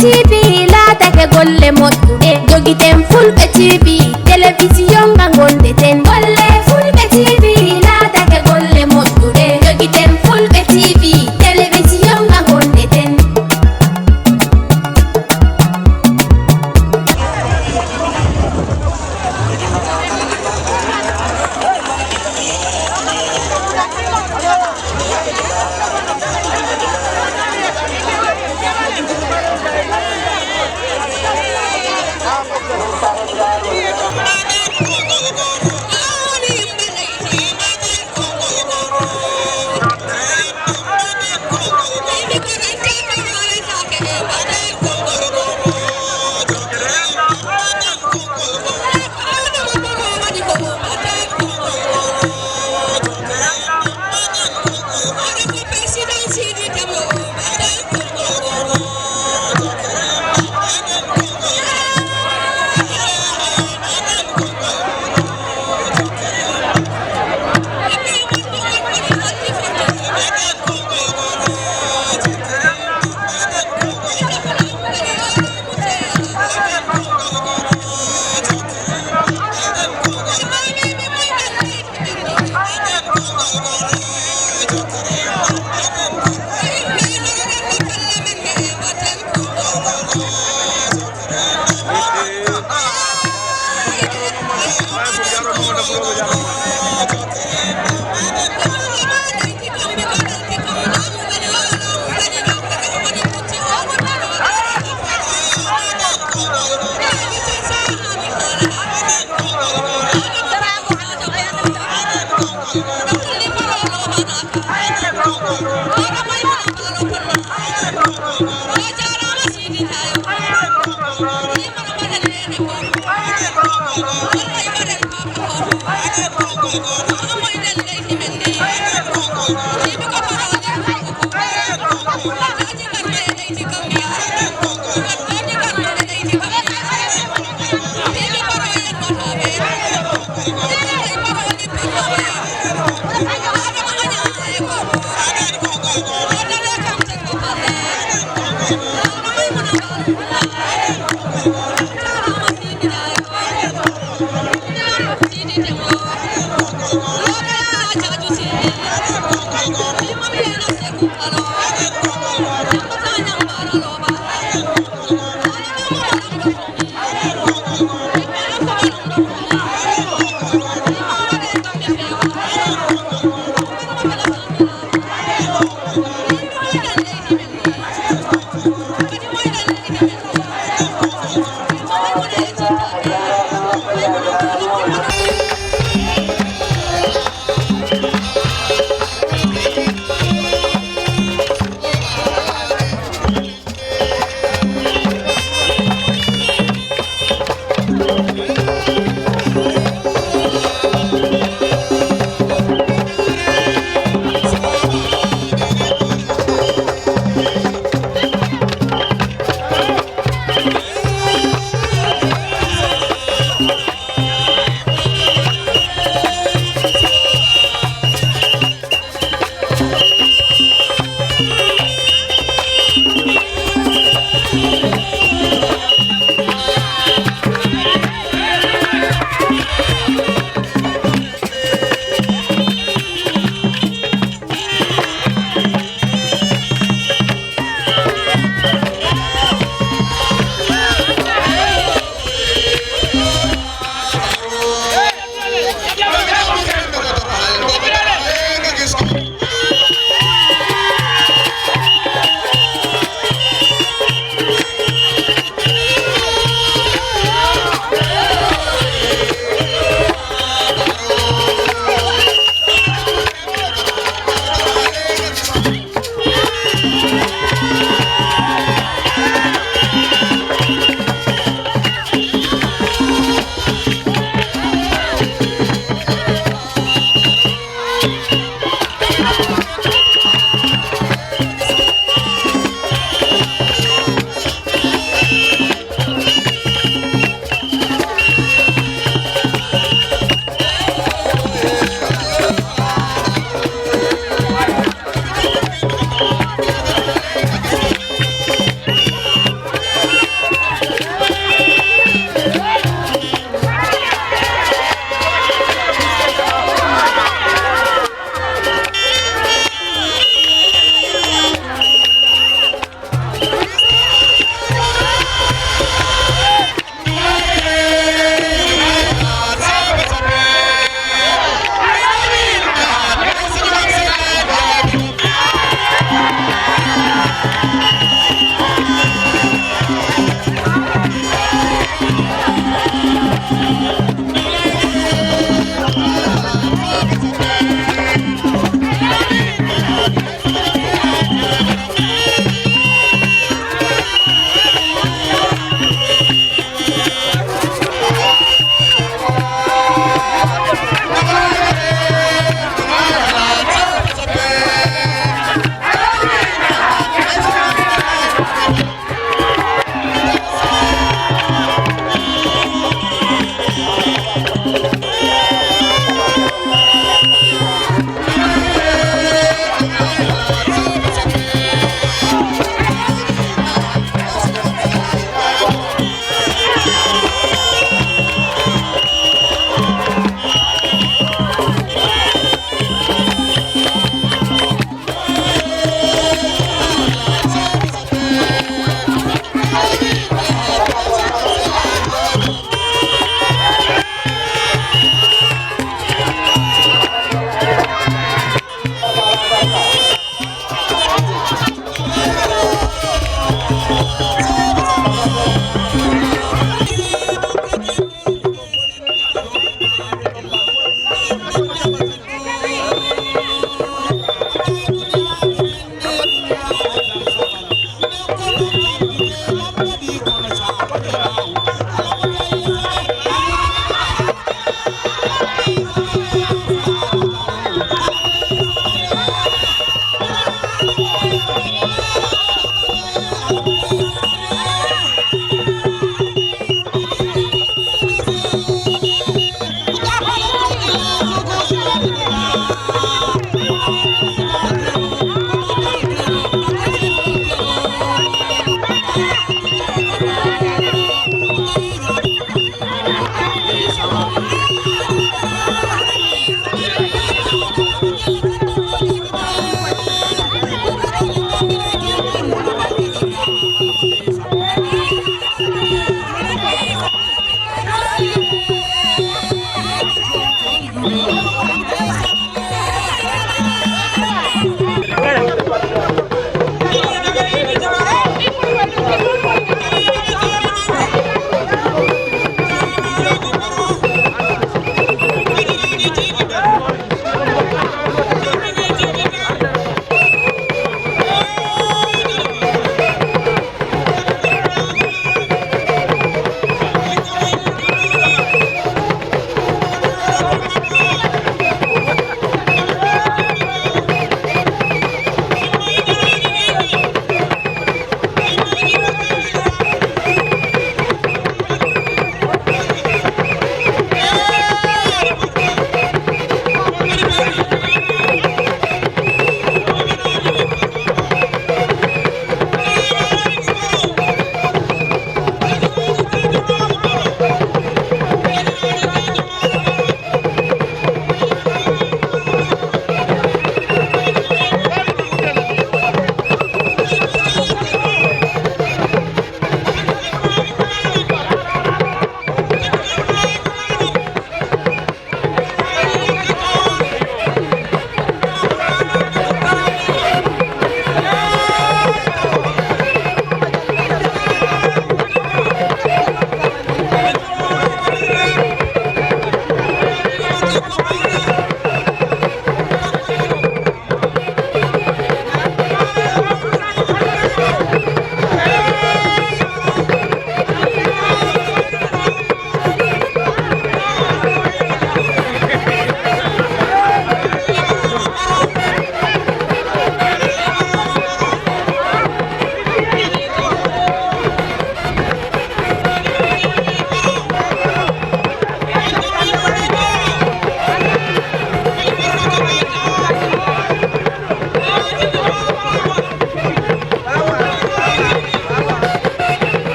TV laatake golle moƴƴuɗe jogiten Fulbe TV télévision nga gondeten golle Fulbe TV laatake golle moƴƴuɗe jogiten Fulbe TV télévision nga gondeten.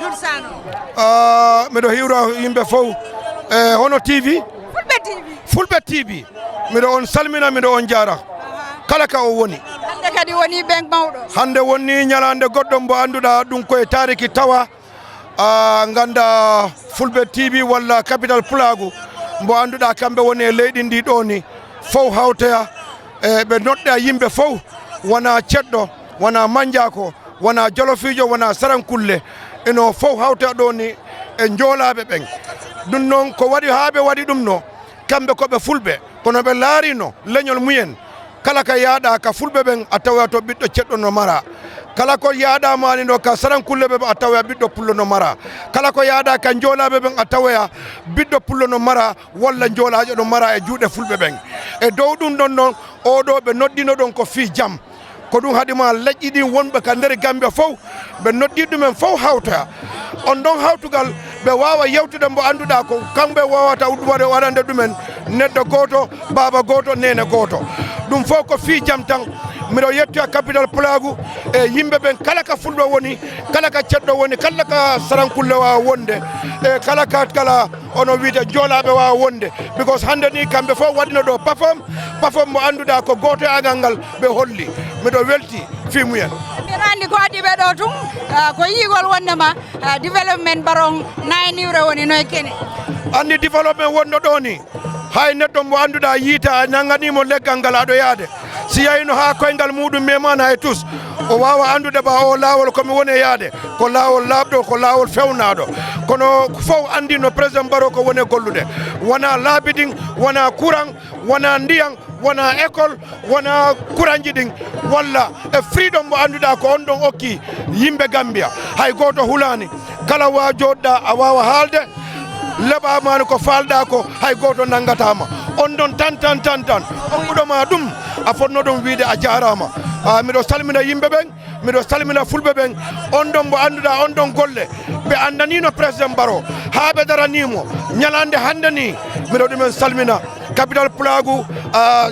Dursano miɗo hiwra yimɓe fof hono TV Fulbe TV miɗo on salmina miɗo on jaara kala ka o woni hande kadi woni ɓen mawɗo hande woni ñalande goɗɗo mbo annduɗa ɗum koye tariki tawa ganda Fulbe TV walla Tabital Pulaagu mbo annduɗa kamɓe woni e leydi ndi ɗo ni fof hawtoya ɓe noɗɗa yimɓe fof wona ceɗɗo wona manjako wona jolofijo wona sarankulle eno fof hawtoya ɗo ni e joolaɓe ɓen ɗum noon ko waɗi haa ɓe waɗi ɗum no kamɓe koɓe fulɓe kono ɓe laarino leñol mumen kala ka yaaɗa ka fulɓe ɓen a tawa to ɓiɗɗo ceɗɗo no mara kala ko yaaɗamani ɗo ka sarankulle ɓe a tawa ɓiɗɗo pullo no mara kala ko yaaɗa ka joolaɓe ɓen a tawoya ɓiɗɗo pullo no mara walla joolajo no mara e juuɗe fulɓe ɓen e dow ɗum ɗon noon oɗo ɓe noddino ɗon ko fii jam ko ɗum haɗima leƴƴi ɗin wonɓe ka nder Gambia fof ɓe noddi ɗumen fof hawtoya on ɗon hawtugal ɓe wawa yewtude mbo annduɗa ko kamɓe wawata waɗande ɗumen neɗɗo goto baba goto nene goto ɗum fof ko fii jam tan miɗo yettoya Tabital Pulaagu e yimɓe ɓen kala ka fulɓe woni kala ka ceɗɗo woni kala ka sarankulle wawa wonde e kala ono wiite joolaɓe wawa wonde because hande ni kamɓe fof waɗino ɗo pafom mo annduɗa ko goto e agal ngal ɓe holli miɗo welti fimuyen mbiɗa andi ko addi ɓe ɗo tun ko yigol wondema développement baron nayniwre woni noye kene andi développement wonno ɗo ni hay neɗɗo mo annduɗa yiita a nanganimo leggal ngal aɗo yaade si yayno ha koyngal muɗum memana e tous o wawa andude ba o laawol komi woni e yaade ko laawol laaɓɗo ko laawol fewnaɗo kono fof andi no président Barrow ko woni e gollude wona laabi ɗin wona courant wona ndiyan wona école wona courant ji ɗin walla e freedom mo annduɗa ko on ɗon okki yimɓe Gambia hay goto hulani kala wa joɗɗa a wawa haalde leɓamani ko falɗa ko hay goto nangatama on ɗon tan on ɓuɗoma ɗum a fonno ɗum wiide a jarama miɗo salmina yimɓe ɓen miɗo salmina fulɓe ɓen on ɗon mo annduɗa on ɗon golle ɓe andanino président Barrow ha ɓe daranimo ñalande hande ni miɗo ɗumen salmina Tabital Pulaagu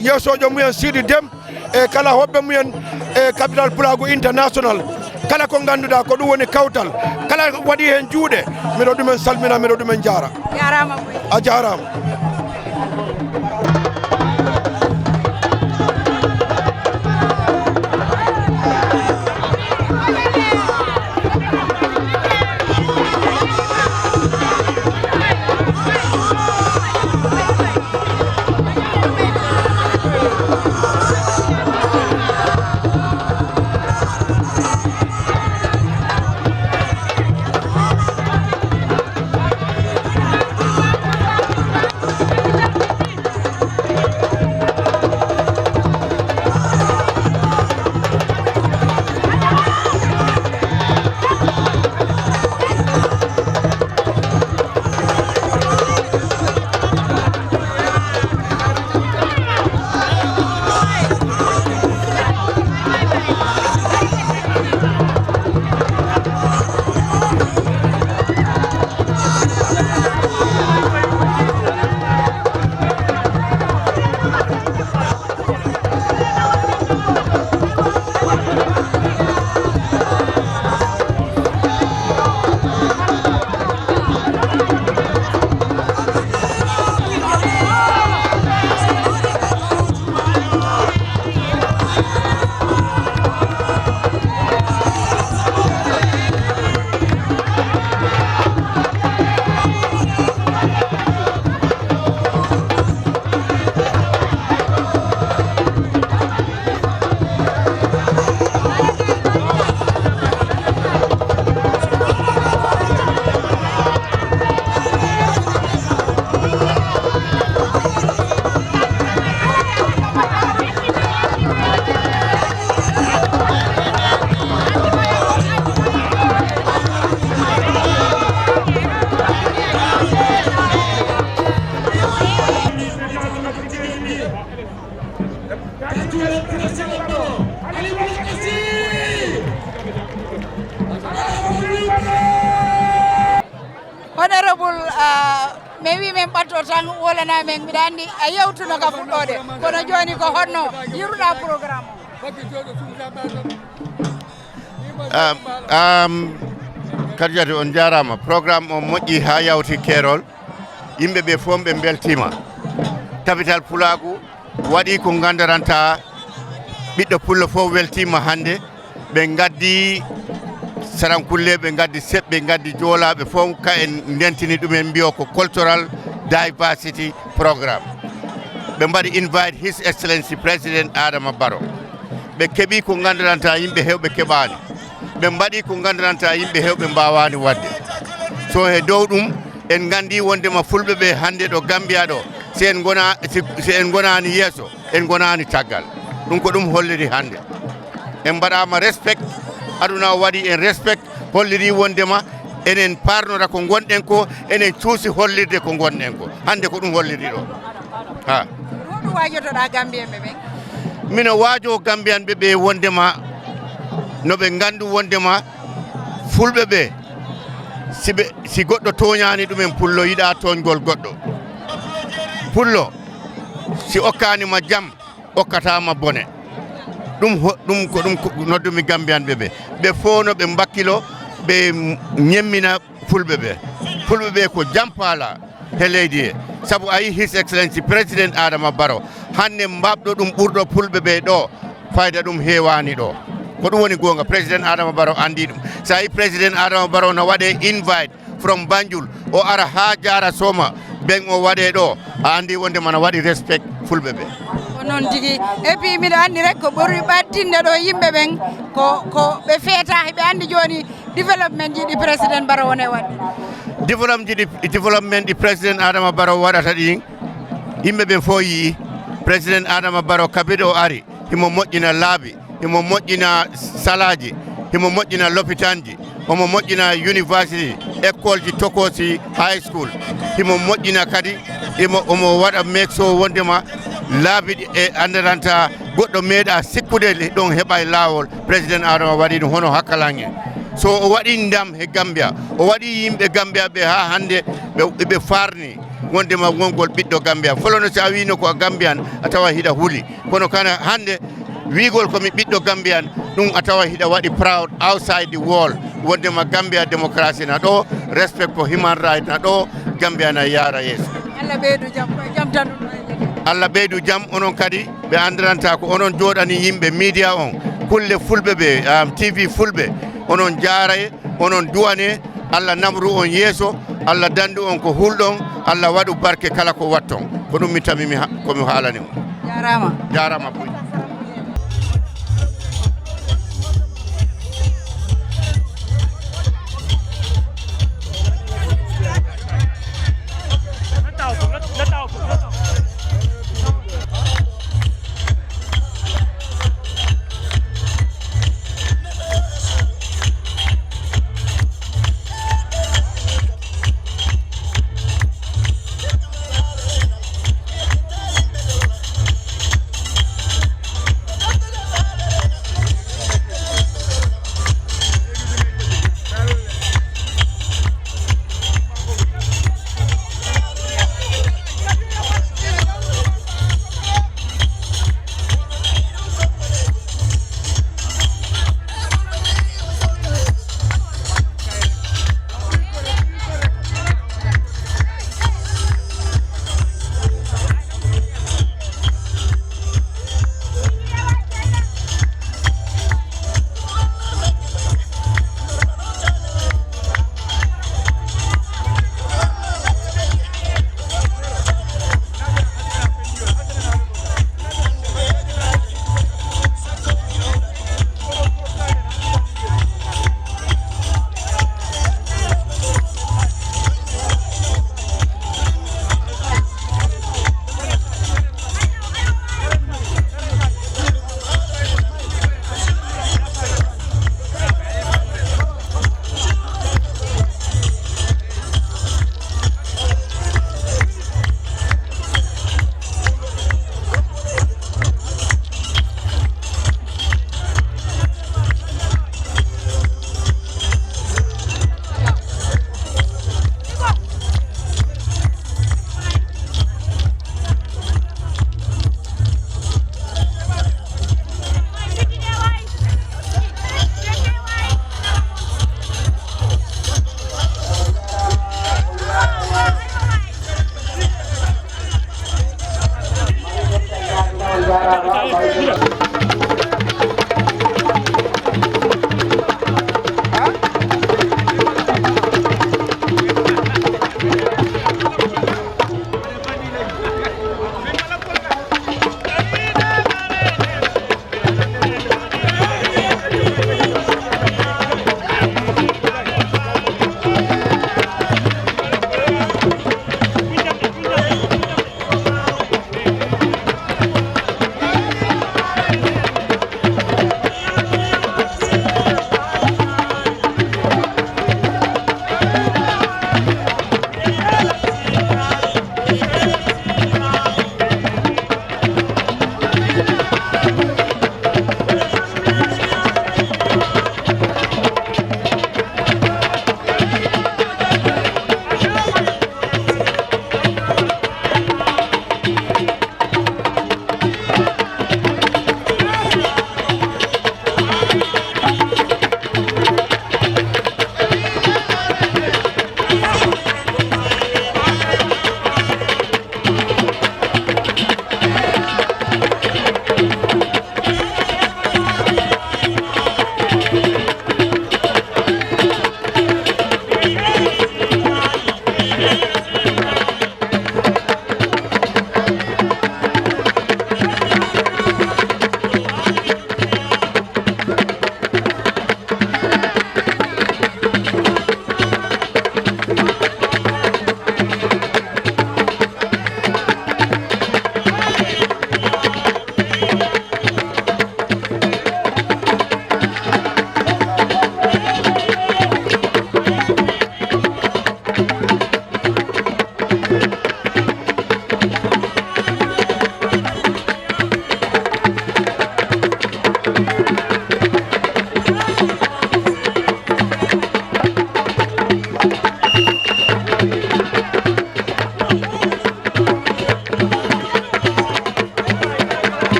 yeesojo mumen Sidi Dem e kala hoɓɓe mumen e Tabital Pulaagu international kala ko ganduɗa ko ɗum woni kawtal kala waɗi hen juuɗe miɗo ɗumen salmina miɗo ɗumen jaara a jarama honorable mi wi min ɓatto tan wolana men mbiɗa andi a yewtuno ka fuɗɗode kono joni ko honno yiruɗa programme Karjati on jarama programme o moƴƴi ha yawti keerol yimɓe ɓe fof ɓe beltima Tabital Pulaagu waɗi ko gandaranta ɓiɗɗo pullo fof weltima hande ɓe gaddi sarankulle ɓe gaddi seɓɓe gaddi joolaɓe fof ka en ndentini ɗumen mbiyo ko cultural diversity programme ɓe mbaɗi invite his excellency président Adama Barrow ɓe keeɓi ko gandaranta yimɓe hewɓe keɓani ɓe mbaɗi ko gandaranta yimɓe hewɓe mbawani wadde so he dow ɗum en gandi wondema fulɓe ɓe hande ɗo Gambia ɗo si en gonani yeeso en gonani taggal ɗum ko ɗum holliri hande en mbaɗama respect aduna waɗi en respect holliri wondema enen parnora ko gonɗen ko enen cuusi hollirde ko gonɗen ko hande ko ɗum holliri ɗo ha ɗum wajotoɗa Gambien ɓe ɓen mino waajo Gambian ɓe wondema no ɓe gandu wondema fulɓe ɓe si goɗɗo toñani ɗumen pullo yiɗa toñgol goɗɗo pullo si okkanima jaam okkatama bone ɗum ko noddumi Gambian ɓe fof no ɓe mbakkilo ɓe ñemmina fulɓe ɓe ko jampala he leydi he saabu ayi his excellency président Adama Barrow hande mbabɗo ɗum ɓurɗo fulɓe ɓe ɗo fayda ɗum hewani ɗo ko ɗum woni gonga président Adama Barrow andi ɗum sa yi président Adama Barrow no waɗe invite from Banjul o ara ha jara Soma ɓen o waɗe ɗo a andi wondema no waɗi respect fulɓe ɓe ko noon tigui et puis mbiɗa andi rek ko ɓuri ɓattinde ɗo yimɓe ɓen ko ɓe feeta ɓe andi joni développement ji ɗi président Barrow wone waɗde développement ɗi président Adama Barrow waɗata ɗin yimɓe ɓen fof yii président Adama Barrow kabiɗe o ari himo moƴƴina laabi himo moƴƴina salaji himo moƴƴina l'hôpitanji omo moƴƴina university école ji tokosi high school himo moƴƴina kadi omo waɗa make so wondema laabi e andaranta goɗɗo meeɗa sikkude ɗon heɓa laawol président Adama waɗi ɗum hono hakkalan en so o waɗi ndam he Gambia o waɗi yimɓe Gambia ɓe ha hande ɓe farni wondema wongol ɓiɗɗo Gambia folono sa wino ko Gambian a tawa hiɗa huuli kono kana hande wiigol komi ɓiɗɗo Gambian ɗum a tawa hiɗa waɗi proud outside the world wondema Gambia démocratie na ɗo respect for human right na ɗo Gambia na yaara yeeso Allah ɓeydu jam tan Allah ɓeydu jam onon kadi ɓe andiranta ko onon jooɗani yimɓe media on kulle fulɓe ɓe TV fulɓe onon jaaraye onon duwane Allah namru on yeeso Allah dandu on ko hulɗon Allah waɗu barke kala ko watton ko ɗum mi tamimi komi haalani on jarama Puy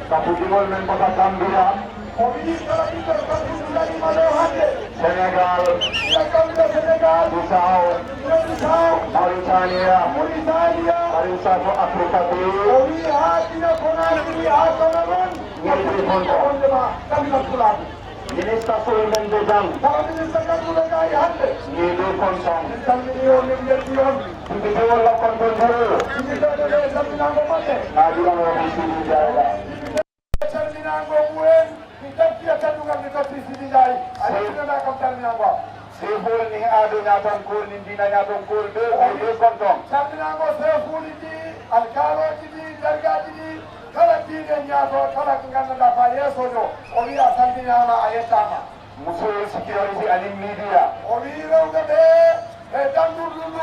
Kapujimol men kota Gambia. Senegal, Bissau, Mauritania, Barisato Afrika Minister Sulaiman Bejang, Nidu Konsong, Kita wala kontrol. Najulang wala sini jaga. Seful ni ado nyatong kul ni dina nyatong kul be kontong. Sabinango seful di alkalo di darga di kala di nyato kala ngana da paye sodo oli asandina na ayetama. Musul security alim media. Oli rawga be dandulu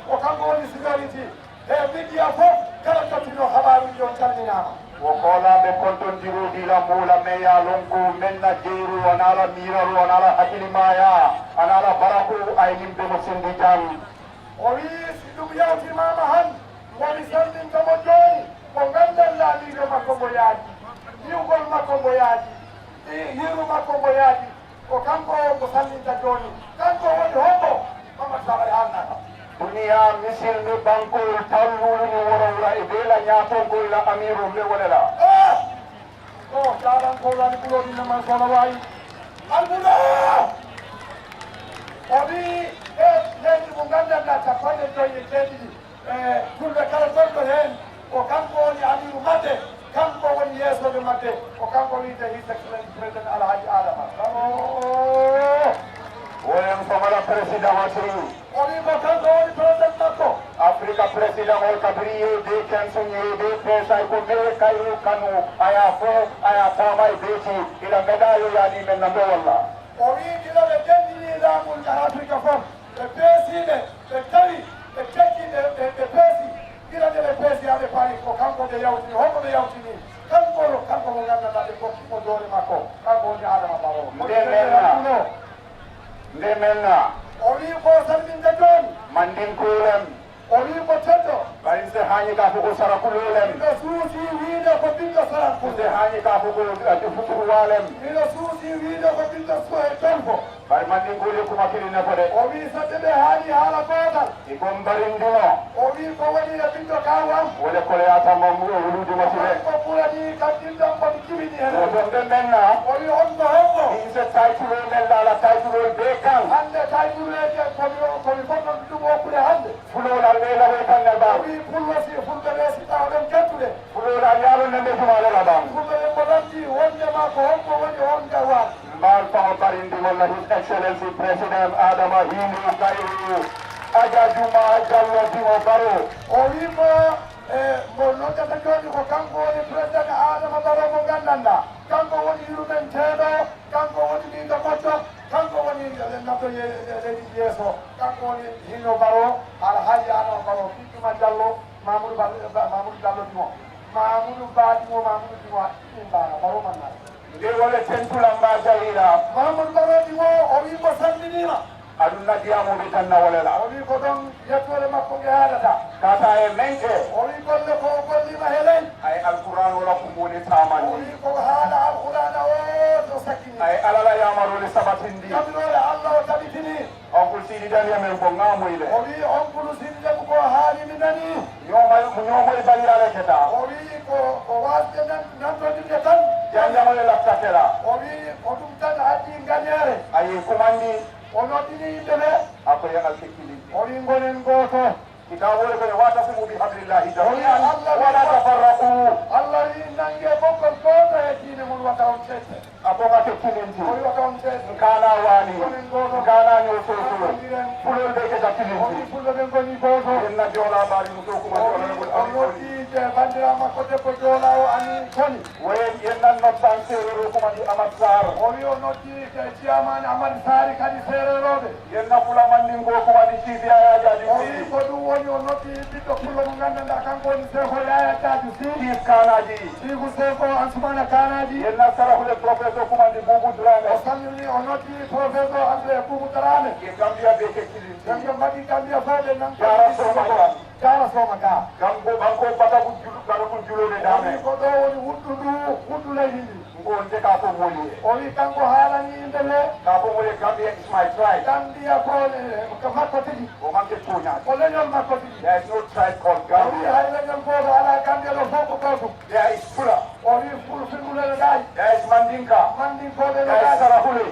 o kango ni security. Media fo kala tino habaru jon sabinama. Wakola be konton jiru di la mula meya longku menna jiru anala miraru anala hakilimaya anala baraku ainin be musin di jam. Owi sidum yawti mama han woni sandin kamo joyi ko gandal la lido makko boyaji yiwgol makko boyaji yiru makko boyaji ko kanko ko sandinta joni kanko woni hobbo mama sabari hannata. Dunia misil ni bangkul talulu ni warawra ibela nyaton ko ila amiru le wala. Oh, jalan ko la ni bulo ni man sala wai. Albula. Obi ni munganda na tafanya toye tedi. Kulbe kala tonto hen o kanko ni amiru mate kanko woni yeso de mate o kanko ni His Excellency President Alhaji Adama. Woyam samala presida wasru. Obi ko kanko woni president makko. Afrika presida ol kabriye de kensunye de pesa ko be kayu kanu aya fo aya tamai beti ila medayo yani men nambe walla. Obi dila be kendi ni la mun Afrika fo. The president the tari the cheki the pesi dila de pesi ade pari ko kanko de yawti homo de yawti ni. Kanko mo ngana da de ko dole makko. Kanko ni Adama baro. Ndemenna. Obi ko sambin de don. Mandin kurem. Obi ko teto. Bari se hanyi ka fuko sarakulolem. Ila suusi wiida ko binta sarakul. Se hanyi ka fuko ati futuru walem. Ila suusi wiida ko binta suhe tonfo. Bari mandin kule kuma kiri na fode. Obi satebe hali hala badal. Ikom barindino. Obi ko wani ya binta kawam. Wale kole ata mamu uludu masile. Ko kula ni kadinda ko kibini hele. Obe menna. Obi onno honno. Inse taitulo nella la taitulo bekan. Hande taitulo je ko mi fonno dumo kule hande. Fulo la lela we kanne ba. Obi pullo si fulbe be si taw dem kettude. Fulo la yalo nende jumale la ba. Fulbe ko danti wonde ma ko honko woni on gawa. Mal pa parindi wala His Excellency President Adama Hindu Kairu. Aja juma jallo dimo baro. Obi mo nota ta joni ko kanko woni President Adama Barrow mo gandanda. Kanko woni yumen tedo, kanko woni dindo kotto, kanko woni nato yeso, kanko woni Hino Barrow, Alhaji Adama Barrow, Fikuma Jallo, Mamoudou Jallo dimo. Mamoudou Badimo, Mamoudou dimo, Imbara, Barrow manna. Nde wala tentula mba jahila. Mamoudou Barrow dimo, o wi ko sandinima. Aduna diamu bitanna wala la. O wi ko don yettore makko ge haadata. Kata e menke. O wi golle ko gollima helen. Ay alquran wala kumuni tamani. O wi ko haala alquran o to sakini. Ay alala yamaru li sabatindi. Kabirole Allah o tabitini. Onkul sidi dani amen ko ngamu ile. O wi onkulu sidi dem ko haali mi nani. Nyomo balirale keta. O wi ko wasde nan to dinde tan. Janjamo le laftatela. O wi ko dum tan addi gagnere. Ay kumandi. O notini yimɓe ɓe. Akoye altekkili. O wi gonen goto. Kitabole kone watafumu bihablillahi O wi jami'an wala tafarraqu. Allah wi nangue bokkol goto e diine mum wata on tedde. Abonga tekkilinti. O wi wata on tedde. Kana wani. Gonen goto. Kana nyososo. Fulol be ke O jakkilinti. wi fulɓe ɓe goni goto. Enna jola bari muso kuma jola ngol O ami. nottiije bandira makko debbo joola o ani koni. Wayen yennan nottan serero kuma di Amat Sar. O wi o nottiike ciyamani Amady Sari kadi seereroɓe. Yenna fula mandingo kuma di Sidi Aya Jaji O wi Sidi. ko ɗum woni o notti ɓiɗɗo pullo mo gandanɗa kanko woni sefo Yaya Jaaju Si. Sidi Kanaji. Sigu sefo Ansumana Kanaji. Yenna sarahule professeur kuma di Bubu Durame. O salmini o notti professeur André Boubou Darame. Ke Gambia be ke kilinti. Gambia mbaɗi Gambia fo ɓe nan Jara Soma. jara Soma ka gambo banko batabu julo de dame ko do woni wuddu lay hindi on de ka ko moli o wi kanko halani indele ka ko moli Gambia is my tribe Gambia ko ko makko tigi o manke tunya ko leñol makko tigi there is no tribe called Gambia hay leñol ko ala Gambia lo foko ko there is Fula o wi Fula fingule le gay there is Mandinka de le gay Sarahule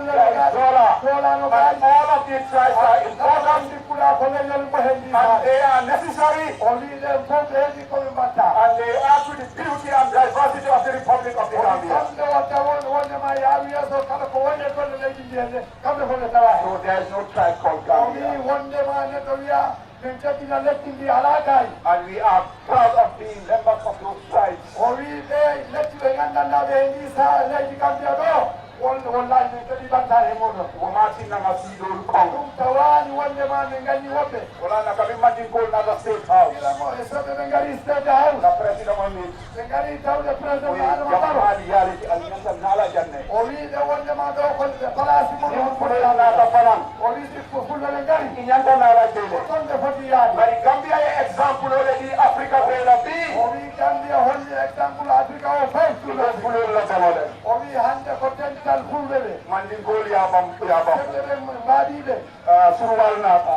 le gay Dola no gay all of these tribes are important Fula ko leñol ko hendi and they are necessary o wi le foko hendi ko mbata and they add to the beauty and diversity of the Republic of the Gambia so there is no tribe called Gambia. And we are proud of being members of those tribes. Wallahi to di bantare modo o mati na ngasido ko tawani wonde ma ngani wobe wala na kabe mati ko na da state house ila mo eso de ngari state house la president mo ni ngari taw de president ma ma baro ali yali aliyanta nala janne o wi de wonde ma do ko de place mo ko na ta fanan o wi di ko fulla ngari inyanta nala jele ton de foti yadi bari Gambia e example o di Africa be la bi o wi Gambia honni example Africa o fa fulla la tamode o wi hande ko Fulbe mandingol ya bam mbadiɓe surwal nata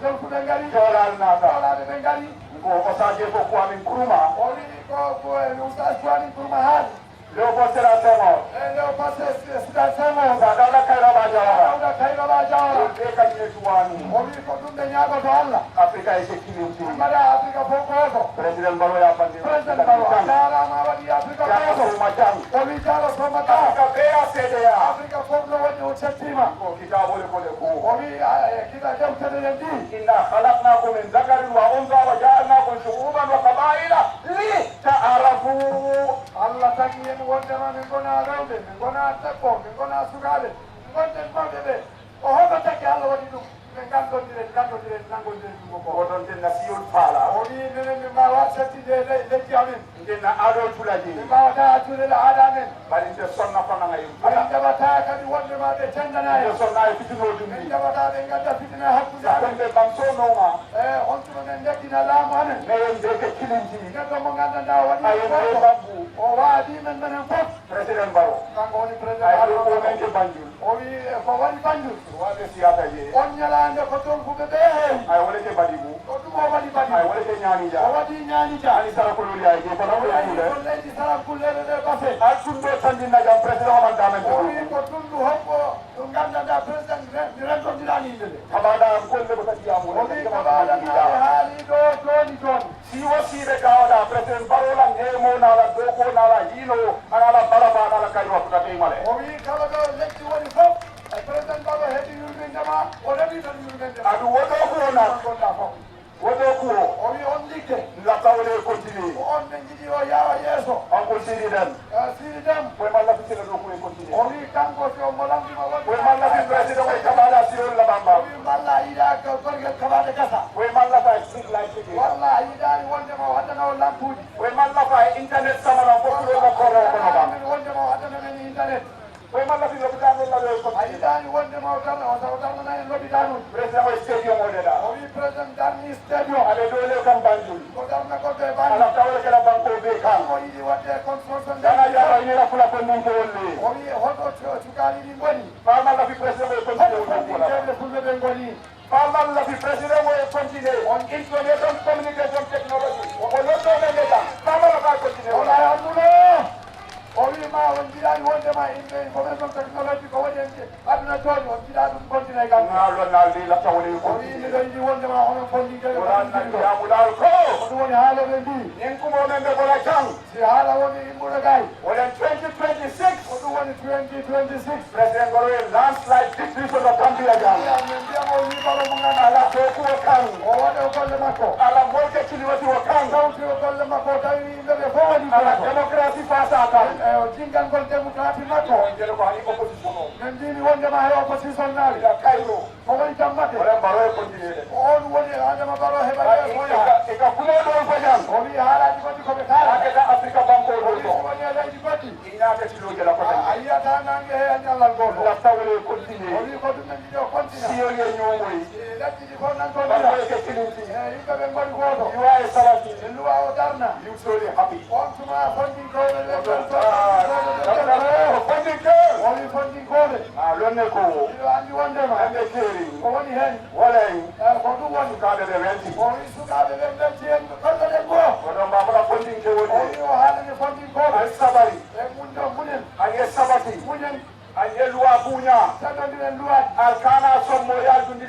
jolfude ngari jolal nata jolade ɓe ngari ko osaje fof ko amin kuruma o wi ko usage ko amin kuruma haali Léopold Sédar Senghor Léopold Sédar Senghor Dawda Kairaba Jawara ɓe kañum tuwani o wi ko ɗum ɓe ñagoto Allah Afrique e sécurité mbaɗa Afrique fof goto président Barrow ya bandi président Barrow a jarama waɗi Afrique goto Soma Jang o wi jara Soma Jang Afrique ɓe a CDA Afrique fof no waɗi o settima ko kitabole kole ko o wi kita deftere nden ɗi inna halaknakum min zakarin wa unsa wa jaalnakum shu'uban wa qabaila li ta'arafu Allah tagi en wondema min gona rewɓe min gona debbo min gona sukaɓe min gonden mawɓe ɓe o hono taggi Allah waɗi ɗum ɓe gandodiren nanggodiren ɗum ko oɗon denna siyol faala o wi minen min mbawa settide lekki amin denna aɗo tulaji min mbawata accudede aada men bari nde sonna fananga yum min jaɓata kadi wondema ɓe tendana en sonna e fitinoji min jaɓata ɓe gadda fitina hakkude amen ɓe ɓam sonoma on tuma men dekkina laamu amen mais deke kilinti neɗɗo mo gandanɗa waɗi babbu o waadi men menen fof président Barrow kanko woni président Barrow menke Banjul o wi ko waɗi Banjul waɗe siyata je on ñalande ko dolfuɓe ɓe heewi ay wolete Badibu ko ɗum o waɗi Badibu ay wolete Ñanija o waɗi Ñanija ani sarakulol yaay je kono ko leydi sarakullede ɗe bafe al ɗumɗo tandinna jam président oman damen o wi ko ɗumɗu hokko ɗum gandanɗa président rentodirani yimɓe ɓe kaɓaɗa golle ko tagiyamo o wi kaɓaɗanaɓe haali ɗo joni si wasiɓe gawaɗa président Barrow lan hemo nala doko nala hino anala balaba nala kaywa futateyimale o wi kala ɗo lekki woni fof président Barrow heeɓi yurmindema o reɓi ɗon yurminde aɗum woɗo kuwo na gonɗa fof woɗo kuwo o wi on ligge lakkawole continue ko on ɓe jiiɗi o yawa yeeso on ko siri ɗen koye malla fitila ɗo koye continue o wi kanko si o mo lamdima won koye malla fi président koye kaɓaɗa sirol labamba o wi malla yiɗa gorgel kaɓaɗe gasa koye malla fa streetlight tigi walla yiɗani wondema o haddana o lampuji koye malla fa internet samana foftuɗoma koro kono ba wondema o haddana men internet koye malla fi lopitan ɗon laɗo ko a yiɗani wondema o darnana en lopitan uji président o stadium o ɗeɗa o wi président darni stadium aɓe dole kam Banjul ko darna goɗɗo e Banjul ala tawle kala banko be kam o yiɗi wadde construction dana yaɓa ñira fula ko nin ko wolle o wi hoto cukaali ɗi goni famalla fi président o continue fulɓe ɓe goni famalla fi président o e continue on information communication technology o lottoɓe neta famalla ka continue wala almulo o wi ma on jiɗani wondema information technology ko waɗi aduna joni on jiɗa ɗum continue e gam naldi laftawole o wi miɗo yiɗi wondema onon fondijamulal ko ɗum woni haaloɓe mbi nin kumomen ɓe gola jang si haala woni immuɗo gay wonen 2026 ko ɗum woni 2026 président Barrow landslide victory for the Gambia jang min mbiyamo wi baro mo gan ala dokuwo kan o waɗe o golle makko ala molke kiliwati o kan sawti o golle makko tawi yimɓeɓe fof waɗi ala démocratie face à kan jingangol démocratie makko jele ko hani opposition o min mbimi wondema he opposition naali kayro ko woni jammate oɗen Barrow e continue o on woni adama Barrow heɓa e ka kumoɗon fajan o wi haalaji goɗɗi koɓe kaala aketa Afrique bankol o woni e leydi goɗɗi ñaketiloje la koten a yiyata nangue he a ñallal goto laftawole continue o wi ko ɗum men jiɗi o continue siyoli e ñomoyi leddi ɗi fof nantoɗira ke kilinti You are Sabati. You truly happy. Funding code. Loneko. And the caring. Walling. One card of the renting. Funding code. And Sabari. And yes, Sabati. And Yelua Bunya, Alcana, some Moya, and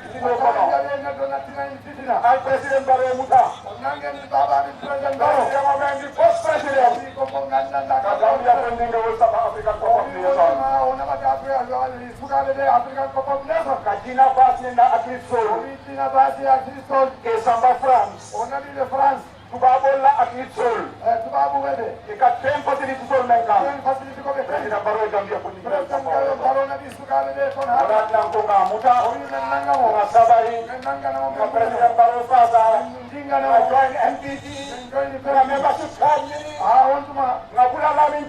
President Baromuta, President the first president, funding the West African Kajina Basina Atlisol, Kesamba France, France. Tubabola Atlisol, Tubabu, they got 10 facilities for Menka, President Baro Gambia, Barona Bisukade, Konga Muta, Sabari, President Baro Faza, join MPT, membership card, Nabula Lamin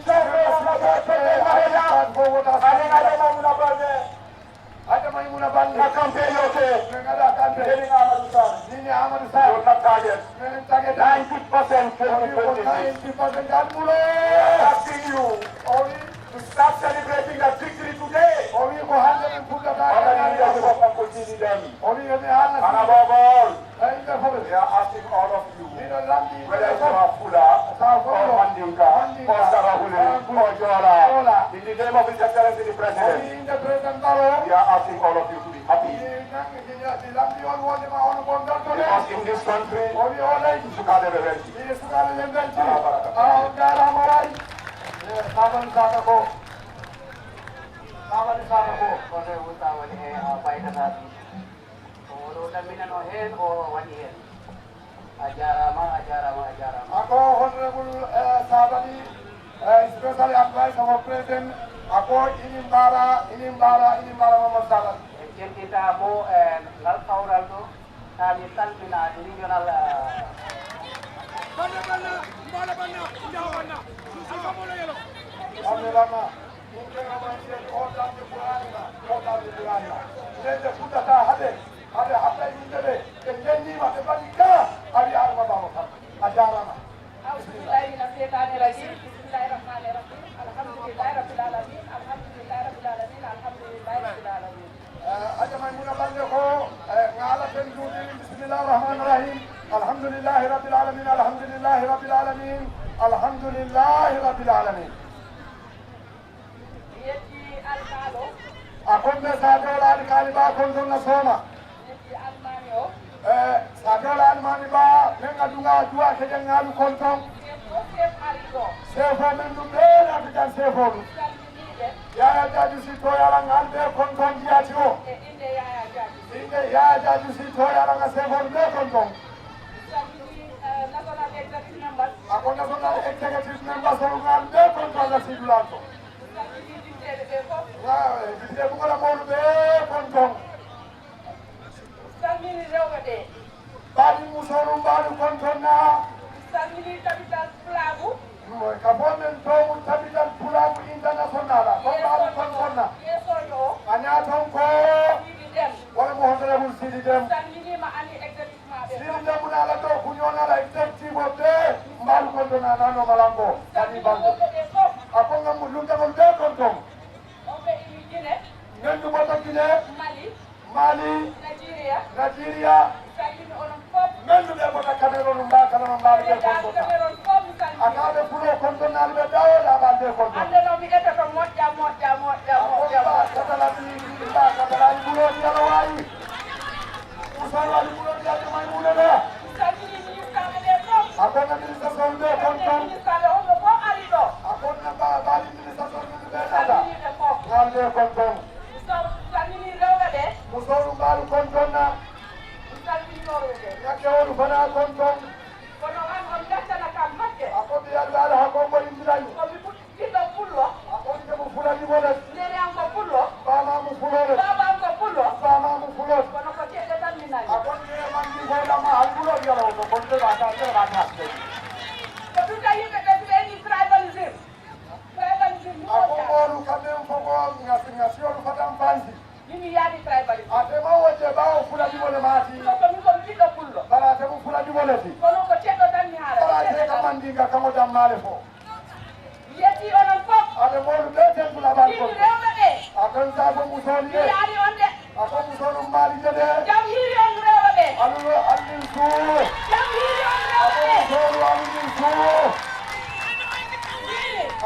Adamaimuna Bandi, campaign, getting Amadu target 90%, 90%. Asking you to start celebrating that victory today. And above all, we are asking all of you, whether you are Fula, or Mandinka, or Sarahule, or Jola, in the name of His Excellency the President, we are asking all of you to be happy. Because in this country, Sukade Revenji. Ako Honorable Sabani, special advice of President, ako inimbara Mama Sabani. Kita mo lal kaural tu, kami tan pina regional. Bana, susu kamu lagi lo. Amelama, mungkin orang yang orang di Pulaagu, Lede puta ta hade ini deh, kendi mata balika, hari arma bawa kan, ajaran. Bismillahirrahmanirrahim. Bismillahirrahmanirrahim. Alhamdulillahirrahmanirrahim. Alhamdulillahirrahmanirrahim. Aja maimuna bande ko ngala ten judi bismillahirrahmanirrahim alhamdulillahirabbil alamin alhamdulillahirabbil alamin alhamdulillahirabbil alamin Yeti alkalo. akonde sadola alkali ba kondonna Soma Yeti almanio. sadola almani ba menga dunga dua kejen ngalu konton sefo men dum be african sefo Yaya Jaju si toya lang albe konton diati o. Inde Yaya Jaju si toya lang asefon be konton. Ako national executive member sa albe konton la sidulanto. Bide bukola molu be konton. Bali musolum balu konton na. Tabital Pulaagu. Kaponen tomu Tabital Pulaagu international. Konton konton na. Anya tonko. Wala mo honorable Sidi Dem. Sidi Dem na la to kunyona la executive of the mbalu konton na nano malango. Kani bango. Ako nga mulunta mo be konton. Ngendu mo takine. Mali. Nigeria. Mendu be bota Cameroon mba kana mba be konton. Akabe fulo konton na be dawo da ba be konton. Katala bi ba katala bulo ni ala wai. Usala ni bulo ni ala mai muna da. Akona minister sonde konton. Akona ba minister sonde be da. Ngalde konton. Musolu balu konton na. Nyake oru bana konton. Ako biya ala hako ko indilani. Ako nje mu fulani bola. Bama mu fulore. Bama mu fulore. Ako nje mandi bola ma albulo biya ro ko konte ba ta Ako oru kame mfoko ngasi oru fatam fanzi. Ate ma wote ba fulani bola mati. Bala te mu fulani mandinga kamo dam male fo yetti onon fof ade modu be ten bula bal ko yimɓe rewɓe ɓe akon sa ko musoni mi yaari on de akon musonu mali jede jam hiiri on rewɓe ɓe alu alin su jam hiiri on rewɓe ɓe sonu alin su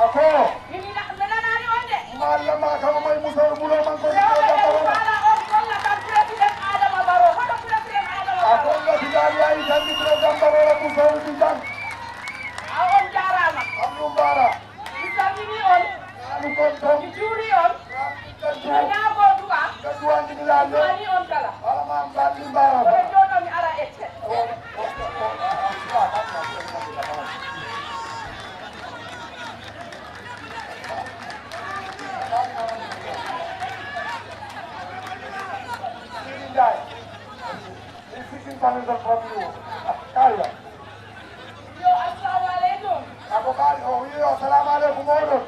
ako ɓe nanani on de malla ma kamo may musonu bulo man ko rewɓe ɓe wala on golla tan président Adama Barrow hoto président Adama Barrow akon la bidari ay tan président Barrow la musonu di jang a on jarama amnu bara mi salmini on anu kon ton mi juuri on mi ñaago duwa duwandi bilal ani on kala ala ma mbadi bara oɗo jooɗo mi ara ette yo assalamu aleykum ako kali o wi assalamu aleykum oɗon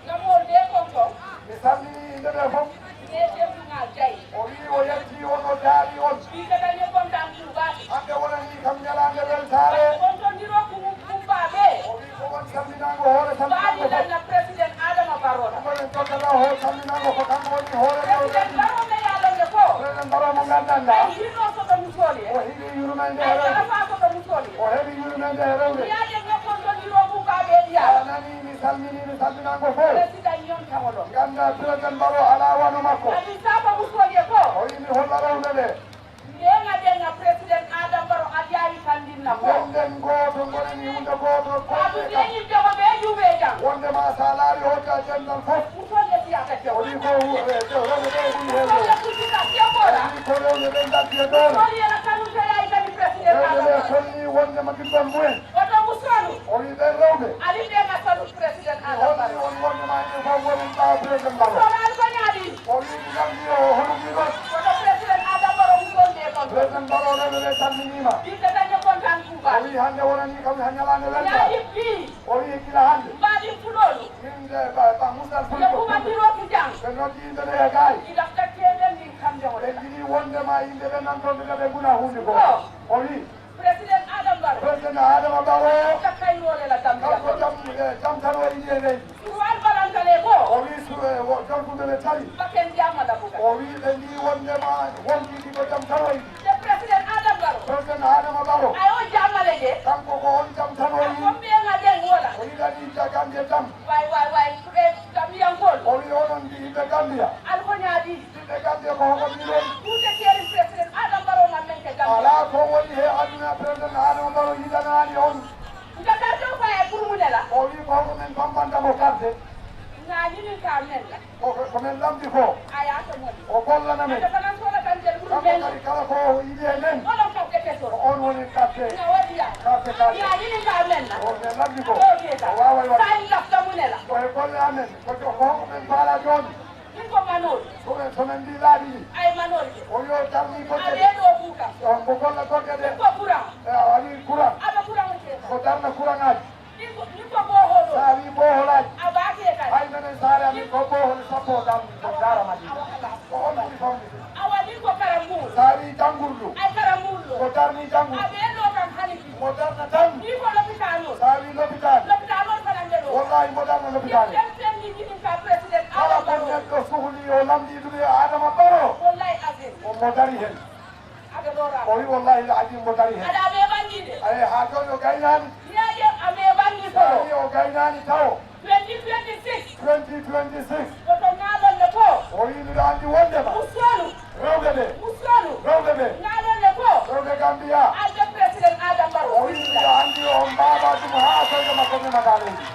gamol de konko mi salmini ndebe fof ne tefugal jayi o wi o yetti on o daari on ɓiɓe dañe kontan tubaɓe hande wonani kam ñalande weltare on to ndiro kumbaɓe o wi ko woni salminango hoore mbaɗi salminango danna président Adama Barrow oɗen tottata ho salminango ko kanko woni hoore président Barrow me yalonde ko president Barrow mo gandanɗa ay hirno soɗo musoli o heeɓi yurmede ay e rewde alafa soɗo musoli o heeɓi yurmede e rewde yaade ngakkon to ndiro kumbaɓe a ɗiya nani mi salminimi salminango fof président yontamo ɗon ganda president Barrow ala wano makko adi saba musoli ko o yimi holla rewde ɗe ndenga président Adama Barrow a yawi kandinna ko nden goto gonani hunde goto adu ndeñidde ko ɓe juuɓe jam wondema sa laari hotta jendal fof musolle fiyata o kew wi ko rewde ɗe ɓuri heewde musolle kusita keɓoɗa wi ko rewde ɗe gaddi e ɗon musoli yana kanute yayi kadi président rewde Adama ɗe Barrow tolni wondema ɗiɗɗon mumen oto musolu o wi ɓen rewde ali ndenga sanu président Adama holni Barrow on wondema ene fof wonen ɓawa président Barrow musolu ali ko ñaadi o wi ɗi gamdi o hono wi ɗon oto président Adama Barrow musol nde kon président Barrow rewde ɗe salminima ɓiɓɓe dañe kontan o kuubaɓe wi hande wonani kam ha ñalande welta yaadi pi o wi gila hande mbaɗi fuɗolu yimde ba musdal yo fulɓe kumandiroki jang ɓe noddi yimɓe ɗe e gaay iɗa takkeɗen ɗin kamde ɓe wonde jiɗi wondema yimɓe ɓe nantoɓe ɓe guna hunde ko o wi président Adama Barrow président Adama Barrow takkaynole la kanko gambia jam tan o yiɗi e leydi suwal balantale ko o wi jontuɓe ɓe tari baken jamala buga o wi ɓe ndi wondema wonɗiɗi ko jam tan o yiɗi de président Adama Barrow président Adama Barrow ayo jamale je kanko ko on jam tan o yiɗi komɓenga ɗen wola o yiɗani jagande jam way ɓe gambiyankol o wi onon ndi yimɓe Gambia alkoñaadi yimɓe Gambia ko hoko ɗiɗon tuute keeri président Adama Barrow man men ke gambia ala ko woni he aduna président Adama Barrow yiɗanani on jakarte o faye pour munela o wi ko hoko men pampantamo carte ngañinin ka men la ko men lamdi ko ayata mon o gollana men ade fanan sola tan del pour kanko men kadi kala ko yiɗi e men olon kafte kesoro ko on woni carte nga wadiya carte carte ngañinin ka men la o men lamdi ko o keta o wawa waɗ sa lafta munela ko e golle amen ko hoko men faala joni min ko manol somen mbi laaɓi ɗi ay manol je o yo tarni goɗɗe aɓe ɗo kuuka ko golla goɗɗe ɗe ko courant a waɗi courant aɓa courant keta ko darna courant ngaji min ko bohoɗo sa wi boholaji aɓa keta hay menen saare amin ko bohol sappo darni ko daramaɗi ko on ɓuri famɗide awa min ko karambour sa wi jangurdu ay karambourɗo ko darni jangurdu aɓe ɗo kam hanifi mo darna tan ni ko l'hôpital o sa wi l'hôpital l'hôpital on fanande ɗo wallahi mo darna l'hôpital fen ni jinin ka président kala Adama ko Barrow neɗɗo sohli o lamdi ɗum e Adama Barrow wallahi azim mo dari hen aɗa ɗora o wi wallahi adim mo dari hen aɗa aɓe ɓanɗide ay ha joni o gaynani yaƴe aɓe ɓanɗi sa solo wi o gaynani taw 2026 2026 woto ngalonne ko o wi miɗo andi wondema musolu rewɓe ɓe musolu rewɓe ɓe ngalonne ko rewɓe Gambia alde président Adama o Barrow wi miɗo andi o mbaba ɗum ha koyɗe makko memata leydi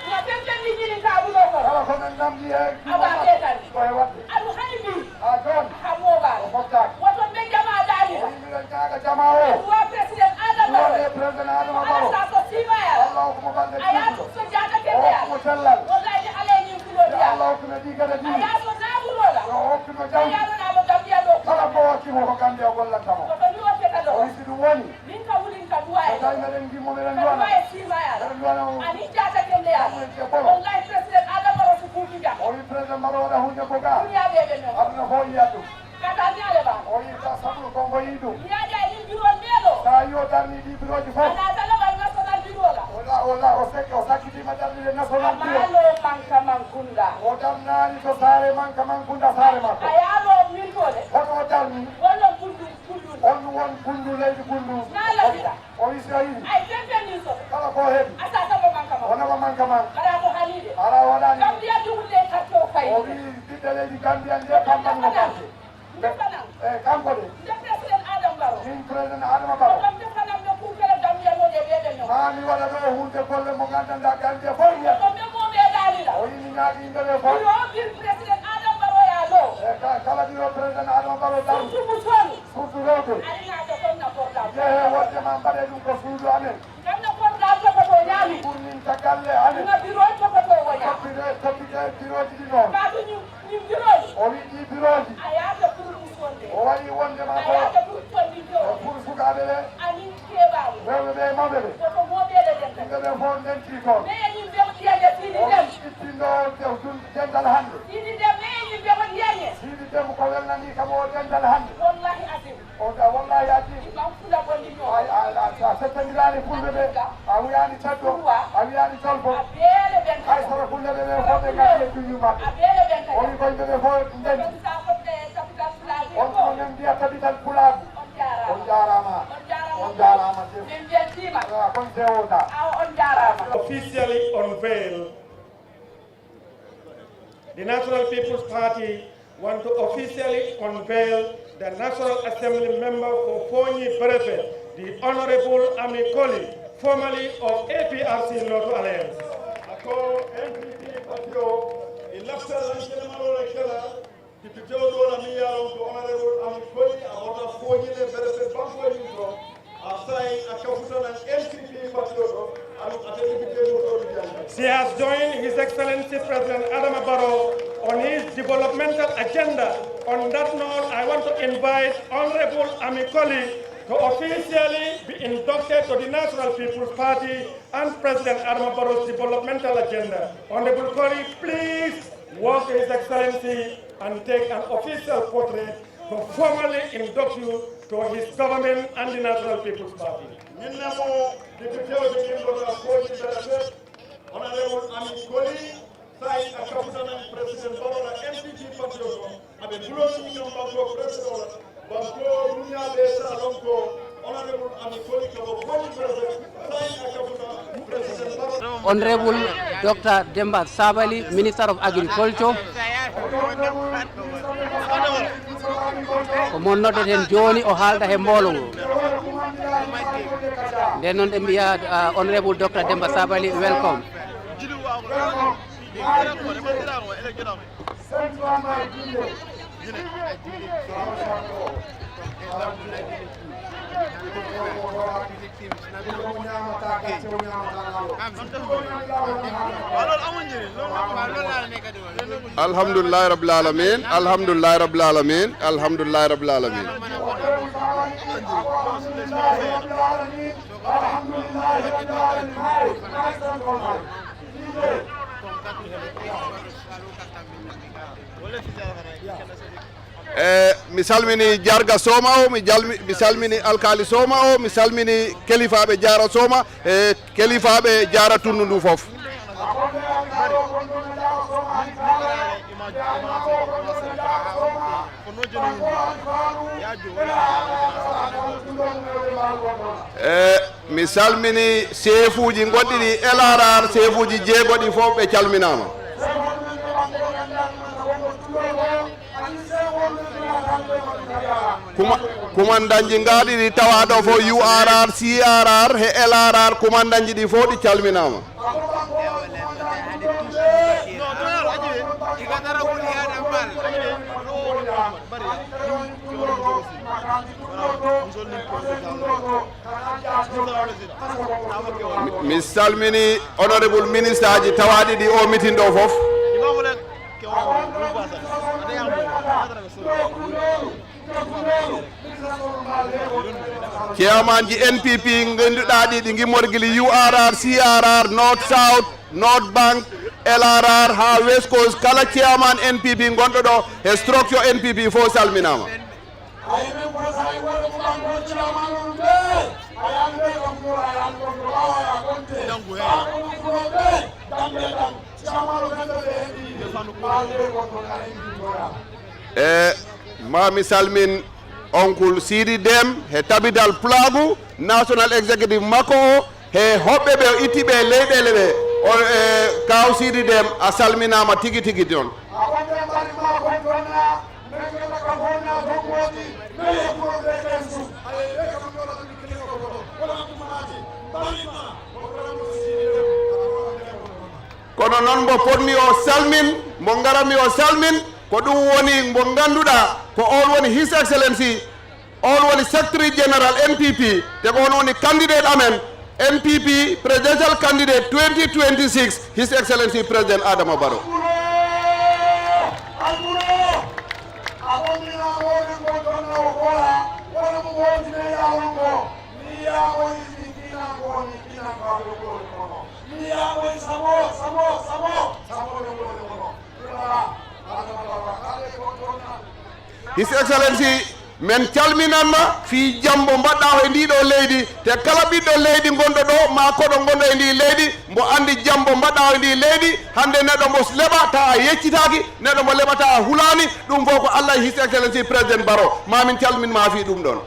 no fen ni jinin ka ɓuɗo ko kala ko men namdi e aɓa ɓetani ko e wadde aɗu hay mbi ha joni ha moɓal o foftaki woto ɓe jama o danita wi miɗo ñaaga jama o wa président Adama wonde Barrow président Adama ala Barrow sa so simayala Allah hokkuma balɗe aya ɗiɗo so jata o kende hokkuma sellal wallahi alañin kulodiya Allah hokkuma ɗigade ɗi aya so naɓurola o hokkuma jawdi yaɗonaɓo gambiya ɗo kala ko wakkimo ko Gambia gollantamo koto ni o keta ɗo o wi si ɗum woni min ka wulin ka duwa so e tawi meɗen gimmo meɗen ka duwana duwa e simayala meɗen duwana ani jata kende yala amumen ce ɓolo wallahi président Adama Barrow so fuuti jam o wi président Barrow waɗa hunde ko ga duniyaɓeɓe noon aduna fo yiyat ɗum kata ñale ba o wi sa sabru konko yi ɗum yaƴa ɗin bureau ndeɗo sa yo darni ɗi biroji fof ana talabal national madamni national amalo manka mankunda odamnani to sare manka mankunda sare makko ayalo miltode hoto darni wala bundu on won bundu leydi bundu nala dida o israeli ay tempen so kala ko hebi asa sama manka wona manka man ala ko halide ala wadani kam dia dugude katto kay o wi bidde leydi gambian de kamban mo parti kanko de president Adam Barrow min président adama barrow kam defana be ku kala gambia no de bebe no mami waɗa ɗo hunde golle mo gandanɗa gambia fof yiya ko be mo be dalila o yimi ñaagi yimɓeɓe fof yo bir president Adam Barrow ya lo kala ɗiɗo président adama barrow dar surtout sonu surtout rewɓe alina to konna portable jehe wonde ma mbaɗe ɗum ko suudu amen kamna portable ko to nyami pour min tagalle amen na biro to ko to wonya toppite biroji ɗi noon ba du ñu biro o wi ɗi biroji ayata pour musonde o waɗi wondema ko ayata pour tondi do pour sukaɓe ɓe ani kebaru rewɓe ɓe mawɓe ɓe ko mo be de den yimɓeɓe fof ndenti toon me ni be tiade fini o dem ittindo dendal hande fini dem me ni be mo tiade siidi dem ko welnani kam o dendal hande wallahi asim o wallahi adim mam fula bondi no a settandirani fulɓe ɓe a wiyani caddo a wiyani tolfo abele ben hay sara fulɓe ɓe fof ɓe gatti e duñu maɓɓe abele ben o wi koye ɓeɓe fof dendi sa ko de capital flag on ko men mbiya tabital pulaagu on jarama on jarama min jentima kon sewoda on jarama officially unveil the National People's Party want to officially unveil the National Assembly member for Fonyi Brevet, the Honorable Ami Koli, formerly of APRC Lotto Alliance. Ako NPP patio election lankele maro kala député do la mi yaro ko honorable Ami Koli awota Fonyi le Brevet banko yito asai akafutana NPP patio do She has joined His Excellency President Adama Barrow on his developmental agenda. On that note, I want to invite Honorable Ami Koli to officially be inducted to the National People's Party and President Adama Barrow's developmental agenda. Honorable Koli, please walk to His Excellency and take an official portrait to formally induct you to his government and the National People's Party. député o de Nimbo la Fonyi Brevet honorable Ami Koli sai akafutana president Barrow la NPP patio do abe bulo ni no banko president banko dunya be salonko honorable Ami Koli ko Fonyi Brevet sai akafutana president Barrow Honorable Dr. Demba Sabali, Minister of Agriculture. Ko mon nodde ten joni o haalda he mbolo ngo. Nden noon ɓe mbiya Honorable Dr. Demba Sabali, welcome. Alhamdulillah Rabbil Alamin, Alhamdulillah Rabbil Alamin, Alhamdulillah Rabbil Alamin. Mi salmini jarga Soma o, mi salmini alkali Soma o, mi salmini kelifaɓe jara Soma e kelifaɓe jara tundu ndu fof. Mi salmini sefuji goɗɗi ɗi LRR sefuji jeegoɗi fof ɓe calminama. Kumandanji ngaɗi ɗi tawaɗo fo URR CRR he LRR kumandanji ɗi fof ɗi calminama. Mi salmini honorable minister ji tawaɗi ɗi o meeting ɗo fof. Chairman ji NPP ganduɗa ɗi ɗi gimmorgili URR CRR North South North Bank LRR ha West Coast kala chairman NPP gonɗo ɗo e structure NPP fo salminama. Mami salmin Uncle Sidi Dem he Tabital Pulaagu National Executive Mako he hobbe be itibe leydele be o kaw Sidi Dem a salminama tigi tigi don kono non mbo podmi o salmin mbo garami o salmin ko ɗum woni mbo ganduɗa ko on woni His Excellency on woni Secretary General NPP te ko on woni candidate amen NPP presidential candidate 2026 His Excellency President Adama Barrow. His Excellency men calminanma fi jambo mbaɗɗa e ndiɗo leydi te kala ɓiɗɗo leydi gonɗo ɗo ma koɗo gonɗo e ndi leydi mbo andi jambo mbaɗɗa e ndi leydi hande neɗɗo mbo leɓa ta a yeccitaki neɗɗo mbo leɓata a hulani ɗum fof ko Allah His Excellency President Barrow mamin calminma fi ɗum ɗon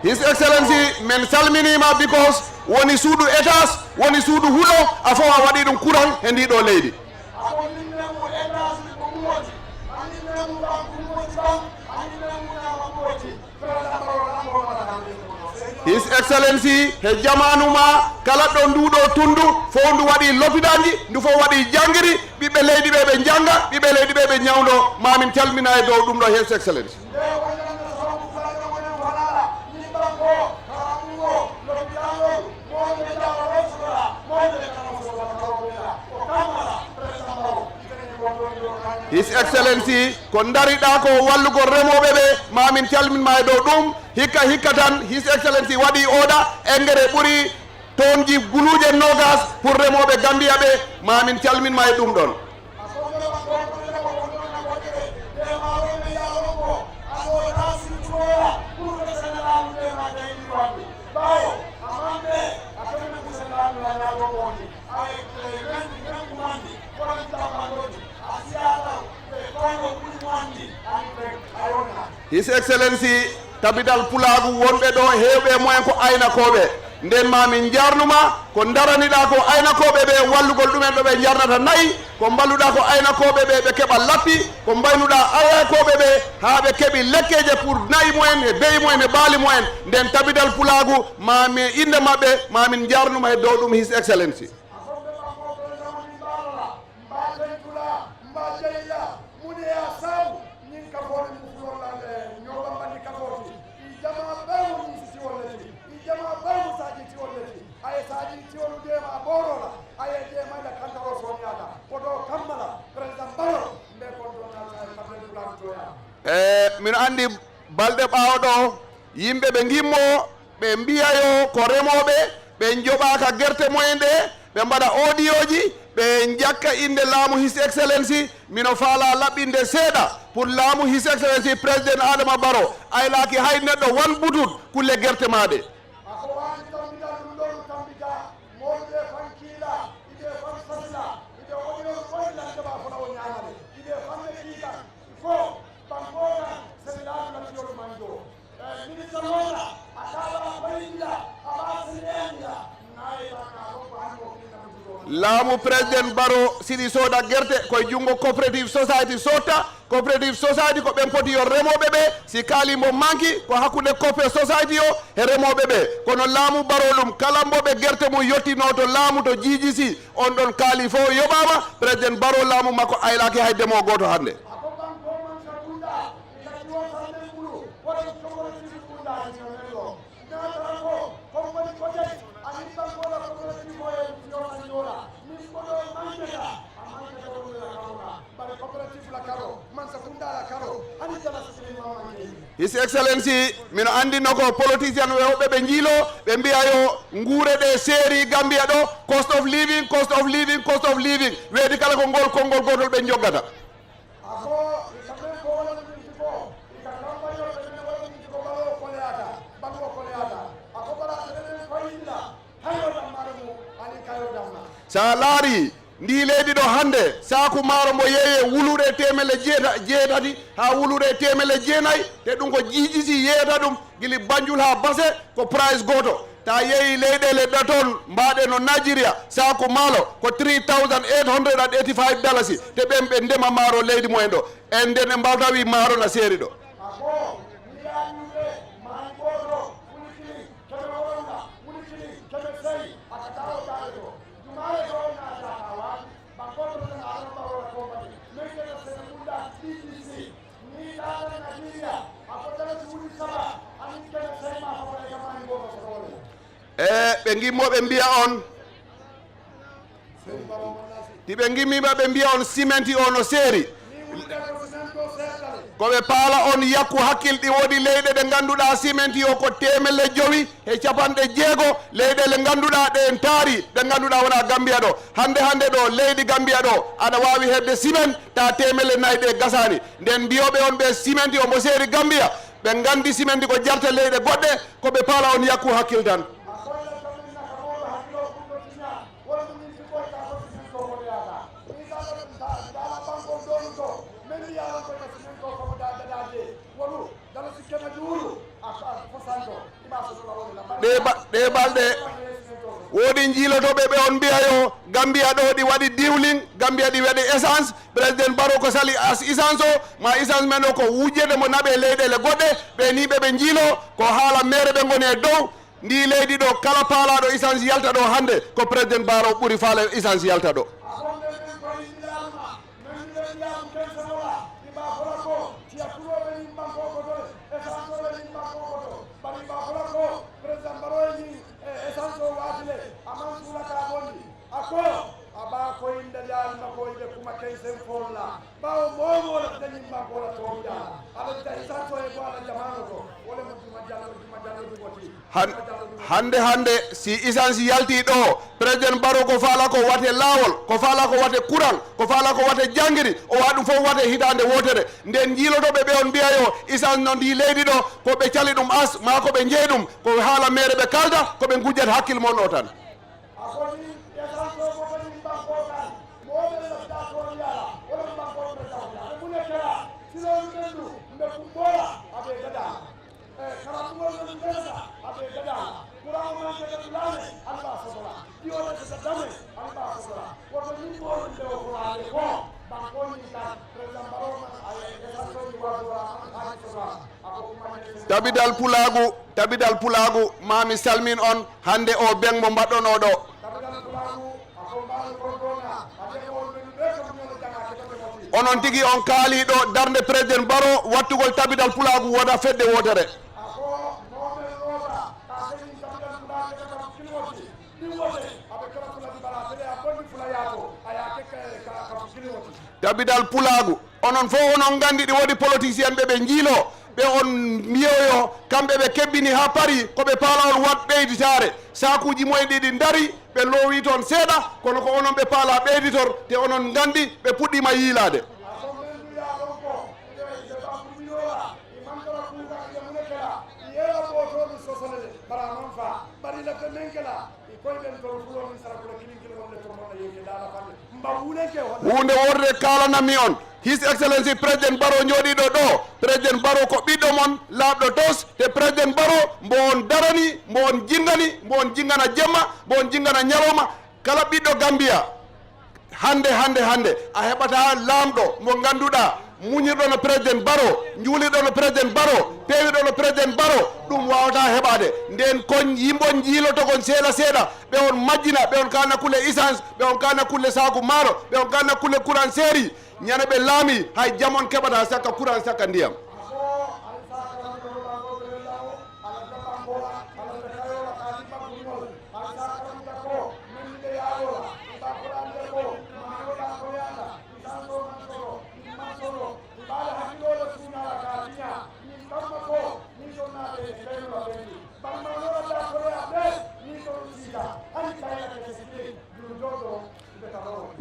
His Excellency men salminima because woni suudu étage woni suudu huuɗo a fof a waɗi ɗum courant e ndiɗo leydi His Excellency he jamanu ma kala ɗo nduɗo tundu fof ndu waɗi lopidaji ndu fof waɗi jangiri ɓiɓɓe leydi ɓe ɓe janga ɓiɓɓe leydi ɓe ɓe ñawdo mamin calmina e dow ɗum ɗo His Excellency His Excellency ko dariɗa ko wallugo remoɓe ɓe mamin calminma e dow ɗum hikka tan His Excellency waɗi oɗa engrais ɓuuri tonji guluje nogas pour remoɓe Gambia ɓe mamin calminma e ɗum ɗon His Excellency Tabital Pulaagu wonɓe ɗo hewɓe moyen ko aynakoɓe nden mamin jarnuma ko daraniɗa ko aynakoɓe ɓe wallugol ɗumen ɗo ɓe jarnata nayyi ko balluɗa ko aynakoɓe ɓe ɓe keɓa lappi ko mbaynuɗa aynakoɓe ɓe ha ɓe keeɓi lekkeje pour nayyi mumen e beyi mumen e baali mumen nden Tabital Pulaagu mami inde mabɓe mamin jarnuma e dow ɗum His Excellency min andi balɗe ɓaawɗo yimɓe ɓe gimmo ɓe mbiyayo ko remoɓe ɓe joɓaka guerte mumen ɗe ɓe mbaɗa audio ji ɓe jakka inde laamu His Excellency mino faala laɓɓinde seeɗa pour laamu His Excellency President Adama Barrow aylaki hay neɗɗo wan butut kulle guerte maɗe laamu President Barrow siɗi sooda guerte koye junngo coopérative society sotta coopérative society ko ɓen poti yo remoɓe ɓe si kaalimo manki ko hakkude coopé society o e remoɓe ɓe kono laamu Barrow ɗum kala mboɓe guerte mum yettino to laamu to jiijisi on ɗon kaali fof yoɓama President Barrow laamu makko aylaki hay demo goto hannde His Excellency mino andino ko politicien woɓɓe ɓe jiilo ɓe mbiya yo nguure ɗe seeri Gambia ɗo cost of living weedi kala ko ngol konngol gotol ɓe joggata sa laari ndi leydi ɗo hannde saku maaro mbo yeeye wulude temele jeetati ha wulude temele jeenayi te ɗum ko jiijisi yeeyata ɗum gili Banjul ha Basse ko price goto ta yeeyi leyɗele ɗaton mbaɗe no Nigeria saku maalo ko $3,885 te ɓen ɓe ndema maaro leydi mumen ɗo en nden en mbawta wi maaro na seeri ɗo ɓe gimmoɓe mbiya on ti ɓe gimmiɓe ɓe mbiya on cimenti o no seeri koɓe paala on yakku hakkilɗi woodi leyɗe ɗe ngannduɗaa cimenti o ko temelle 5 e capanɗe 6 leyɗele ngannduɗaa ɗe en taari ɗe ngannduɗaa wona Gambia ɗo hannde ɗo leydi Gambia ɗo aɗa waawi heɓde ciment ta temelle 4 ɗe gasaani nden mbiyoɓe on ɓe cimenti o mo seeri Gambia ɓe nganndi cimenti ko jarta leyɗe goɗɗe koɓe paala on yakku hakkil tan ɗe balɗe woodi jiilotoɓe ɓe on mbiya yo Gambia ɗo ɗi waɗi diwlin Gambia ɗi waɗi essence président Barrow ko sali essence o ma essence men o ko wujjede mo naɓe leyɗele goɗɗe ɓe ni ɓe jiilo ko haala mere ɓe goni e dow ndi leydi ɗo kala paalaɗo essence yalta ɗo hannde ko président Barrow ɓuri faale essence yalta ɗo hande si essence yalti ɗo président Barrow ko faala ko wate laawol ko faala ko wate courant ko faala ko wate jangiri o waɗi ɗum fof wate hitande wotere nden jiilotoɓe ɓe on mbiya yo essence no ndi leydi ɗo ko ɓe cali ɗum as ma ko ɓe jeeyi ɗum ko haala mere ɓe kalda ko ɓe gujjata hakkille mon o tan Tabital Pulaagu mami salmin on hande o beng mo mbaɗɗon oɗo onon tigi on kaali ɗo darde président Barrow wattugol Tabital Pulaagu woda fedde wotere Tabital Pulaagu onon fof onon gandi ɗi wodi politicien ɓe jiilo ɓe on miyoyo kamɓe ɓe kebbini ha pari koɓe paala on wat ɓeyditare sakuji moyen ɗiɗi dari ɓe loowi toon seeɗa kono ko onon ɓe paala ɓeyditor te onon gandi ɓe puɗɗima yiilade hunde worde kalanami on His Excellency President Barrow jooɗiɗo ɗo President Barrow ko ɓiɗɗo mon laaɓɗo tos te President Barrow mbo on darani mbo on jingani mbo on jingana jemma mbo on jingana ñalawma kala ɓiɗɗo Gambia hande a heɓata laamɗo mo ganduɗa muñirɗo no President Barrow juulirɗo no President Barrow pewiɗo no President Barrow ɗum wawata heɓade nden kon yimbon jiiloto kon seeɗa ɓe on majjina ɓe on kalna kulle essence ɓe on kalna kulle saku maaro ɓe on kalna kulle courant séri ñane ɓe laami hay jamon keɓata sakka courant sakka ndiyam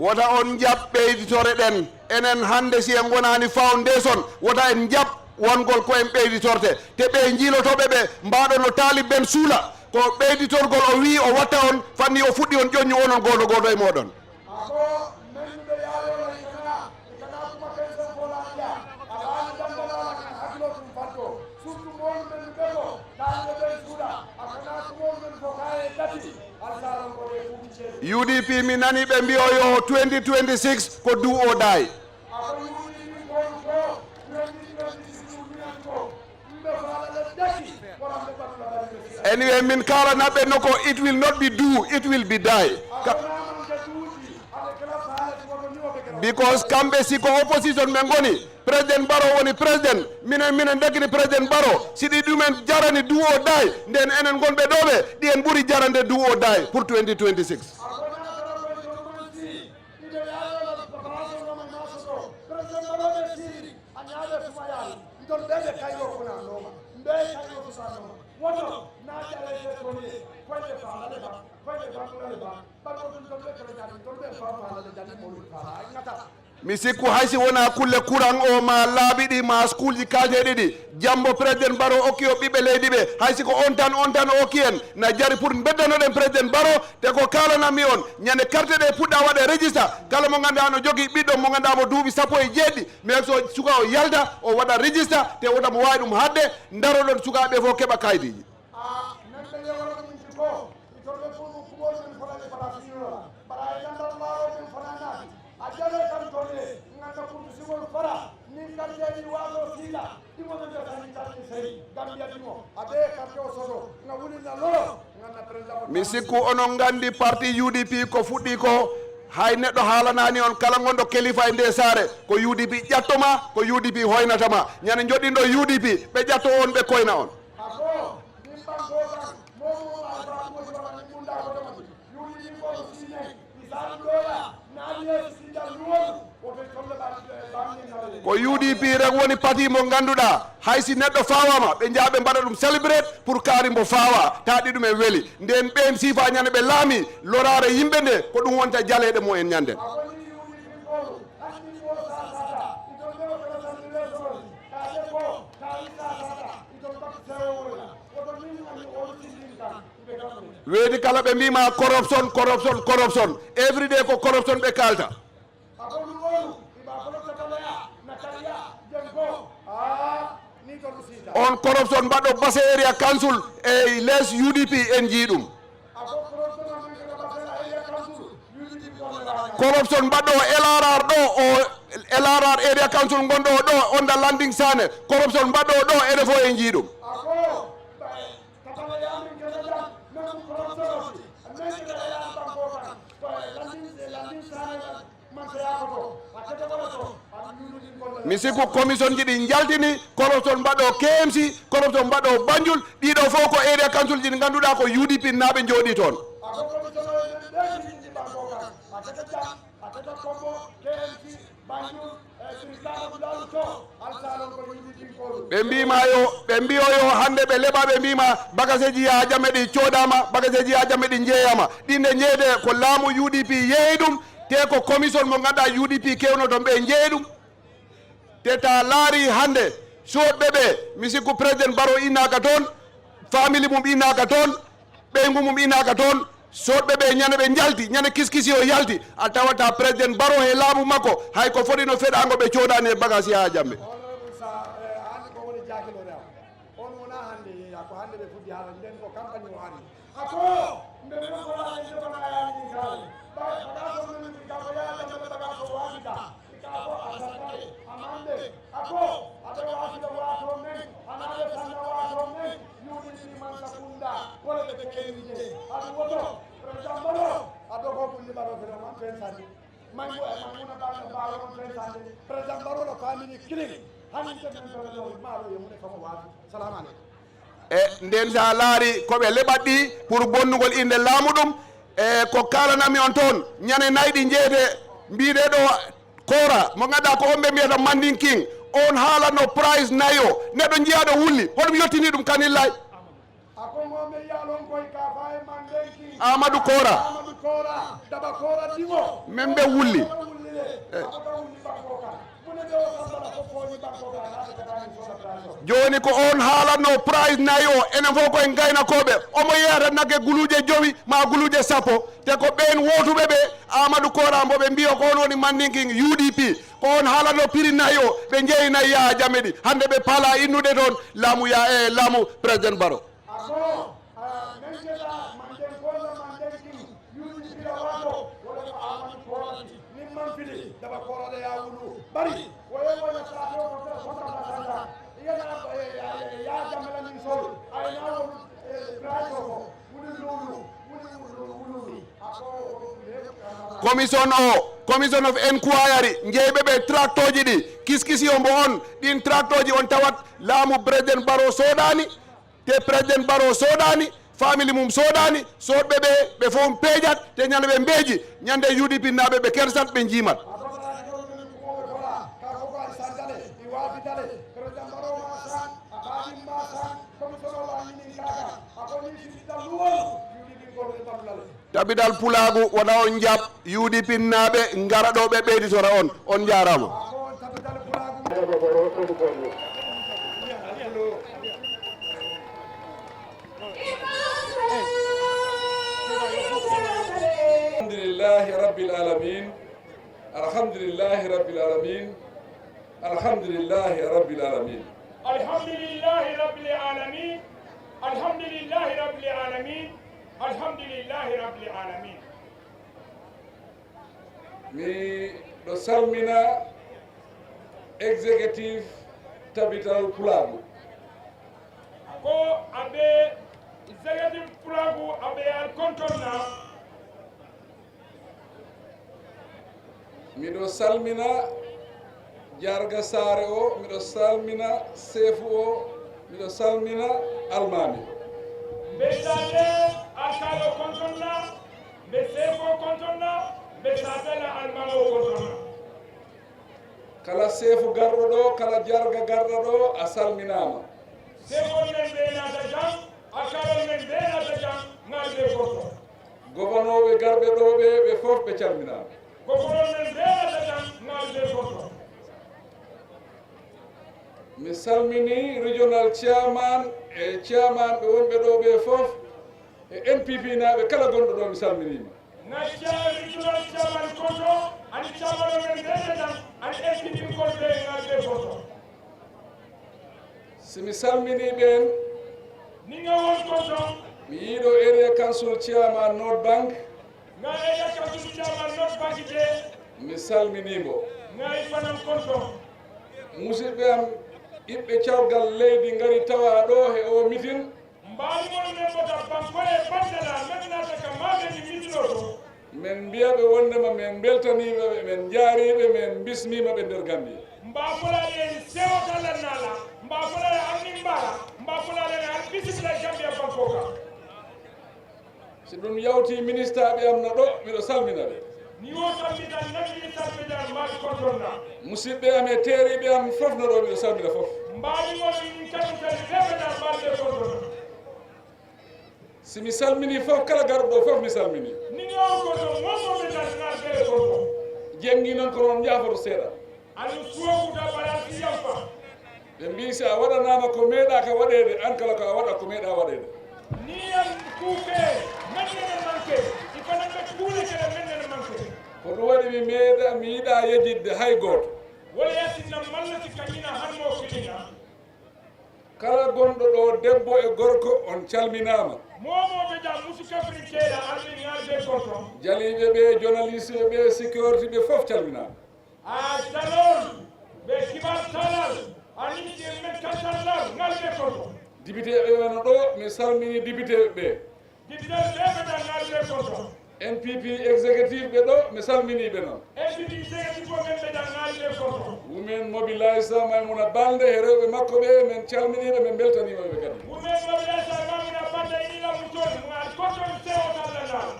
wota on jaɓ ɓeyditore ɗen enen hande si en gonani foundation wota en jaɓ wongol ko en ɓeyditorte te ɓe jiilotoɓe ɓe mbaɗo no taalib ben suula ko ɓeyditorgol o wi o watta on fanni o fuɗɗi on ƴoññi onon goto goto e moɗon UDP mi nani ɓe mbiyo yo 2026 ko do or die. Anyway, min kala naɓe noko it will not be do, it will be die. Because kamɓe siko opposition ɓe goni président Barrow woni président minen dagini président Barrow siɗi ɗumen jarani do or die nden enen gonɓe ɗoɓe ɗiyen ɓuuri jarande do or die pour 2026. mi sikku haysi wona kulle courant o ma laaɓi ɗi ma school ji kalteɗi ɗi jambo président Barrow okki o ɓiɓɓe leydi ɓe haysi ko on tan o okki en na jari pour beddanoɗen président Barrow te ko kalanami on ñande carte ɗe puɗɗa waɗe registre kala mo ganduɗa no jogui ɓiɗɗo mo ganduɗa mo duuɓi sappo e jeeɗiɗi mais so suka o yalta o waɗa registre te wotamo wawi ɗum hadde daroɗon sukaɓe fof keeɓa kayitiji mi sikku onon gandi parti UDP ko fuɗɗi ko hay neɗɗo haalanani on kala gonɗo kelifa e nde saare ko UDP ƴattoma ko UDP hoynatama ñande joɗɗinɗo UDP ɓe ƴatto on ɓe koyna on ko UDP rek woni parti mo ganduɗa haysi neɗɗo fawama ɓe jaaɓe mbaɗa ɗum célébrate pour kaari mbo fawa taaɗi ɗum e weeli nden ɓen sifa ñande ɓe laami lorare yimɓe nde ko ɗum wonta jaleɗe mumen ñanden weedi kala ɓe mbima corruption every day ko corruption ɓe kalta on corruption mbaɗɗo basse area council e less UDP en jiiɗum corruption mbaɗɗo LRR ɗo o LRR area council gonɗo ɗo onda landing sane corruption mbaɗɗo ɗo ene fof en jiiɗum mi sikku commission ji ɗi jaltini corruption mbaɗo KMC corruption mbaɗo Banjul ɗiɗo fof ko area council ji ɗi ganduɗa ko UDP naɓe jooɗi toon ɓe mbiyo yo hande ɓe leɓa ɓe mbima bagageji ya jamme ɗi coɗama bagageji ya jamme ɗi jeeyama ɗinde jeeyde ko laamu UDP yeeyi ɗum te ko commission mo ganduɗa UDP kewno toon ɓe jeeyi ɗum te ta laari hande soɗɓe ɓe mi sikku président Barrow innaka toon famille mum innaka toon ɓeygu mum innaka toon soɗɓe ɓe ñande ɓe jalti ñande kiskisi o yalti a tawata président Barrow he laamu makko hay ko foɗino feɗango ɓe coɗani e bagage ya jamme e nden sa laari koɓe leɓat ɗi pour bonnugol inde laamu ɗum e ko kalanami on toon ñane nayyi ɗi jeeyete mbiɗe ɗo kora mo ganduɗa ko on ɓe mbiyata Manding King on haalatno price nayo neɗɗo jiyaɗo wulli hoɗum yettini ɗum kanillay Amadou Kora men ɓe wulli joni ko on haalatno price nayi o enen fof koye gaynakoɓe omo yeyata nagge guluje jowi ma guluje sappo te ko ɓen wotuɓe ɓe Amadou Kora mbo ɓe mbiya ko on woni mandinking UDP ko on haalatno prix nayi o ɓe jeeyinayi Yaya Jammeh ɗi hande ɓe paala innude toon laamu laamu président Barrow commission of inquiry jeeyɓe ɓe tractoji ɗi kiskisi o mbo on ɗin tractoji on tawat laamu président Barrow soɗani te président Barrow soɗani famille mum soɗani soɗɓe ɓe fof peejat te ñande ɓe mbeeji ñande UDP naɓe ɓe kersat ɓe jiimat Tabital Pulaagu wona on jaab UDP naɓe ngara ɗo ɓe ɓeyditora on jarama alhamdulillahi rabbil alamin alhamdulillahi rabbil alamin alhamdulillahi rabbil alamin alhamdulillahi rabbil alamin alhamdulillahi rabbil alamin alhamdulillahi rabbil alamin mi ɗo salmina executive Tabital Pulaagu ko aɓe executive Pulaagu aɓe al kontonna miɗo salmina jarga saare o miɗo salmina seefu o miɗo salmina almami ɓe sade alkalo kontonna ɓe seefo kontonna ɓe sadela almami o kontonna kala seefu garɗo ɗo kala jarga garɗo ɗo a salminama seefol men ɓe nata jam alkalol men ɓe nata jam ngal ɓe konto gobonoɓe garɓe ɗo ɓe fof ɓe calminama goborol men ɓe nata jam ngal ɓe konto mi salmini regional chairman e chairman ɓe wonɓe ɗo ɓe fof e NPP naɓe kala gonɗo ɗo mi salminima na regional chairman konto ani chairman men ɓe nata jam ani NPP konto e ngal ɓe konto simi salmini ɓen ni nga won konto mi yiiɗo area council chairman North Bank nga area council chairman North Bank je mi salminimo ngay fanam konto musidɓe am iɓɓe cawgal leydi ngari tawa ɗo he o mitin mbaalugol men bota bankole bandela menata ka maɓeni mitino to men mbiyaɓe wondema men beltanimaɓe men jaariɓe men bismima ɓe nder Gambie mbafolale en sewotalla nala mbafolale anni mbara mbafolale en al bisimila Gambia banko ka si ɗum yawti ministre ɓe am no ɗo miɗo salmina ɓe ni wo salmitan nandi salmitan mbaɗi kontonna musidɓe am e teeriɓe am fof no ɗo miɗo salmina fof mbaɗigol in kadi kadi ɓeɓeta mbaɗɓe kontonna simi salmini fof kala garɗo ɗo fof mi salmini ni ñoo konto momoɓe national ɓeɗe konto jenggi noon ko noon jaafoto seeɗa anu suwokuta balasi yamfa ɓe mbi si a waɗanama ko meeɗaka waɗede an kala ko a waɗa ko meeɗa waɗede ni en kuuke mennene manque il faut naɓe kuule kele mennene manque ko ɗum waɗi mi yiiɗa yejjidde hay goto wala yasinna mallati kañina hanmo kilina kala gonɗo ɗo debbo e gorko on calminama momoɓe jam musu kafri keeɗa arɓe ngalɓe konto jaliɓe ɓe journaliste ɓe sécurité ɓe fof calminama a dalol ɓe kibar talal aniti men kaltallal ngalɓe konto député ɓe wano ɗo mi salmini député ɓe député ɓeɓeta ngalɓe konto NPP exécutif ɓe ɗo mi salminiɓe noon NPP exécutif o men ɓeta ngalɓe konto women mobilise Maimouna Balde e rewɓe makko ɓe min calminiɓe min beltanimaɓe kadi women mobilise Maimouna Balde ina mutoni mo ar konton sewotallal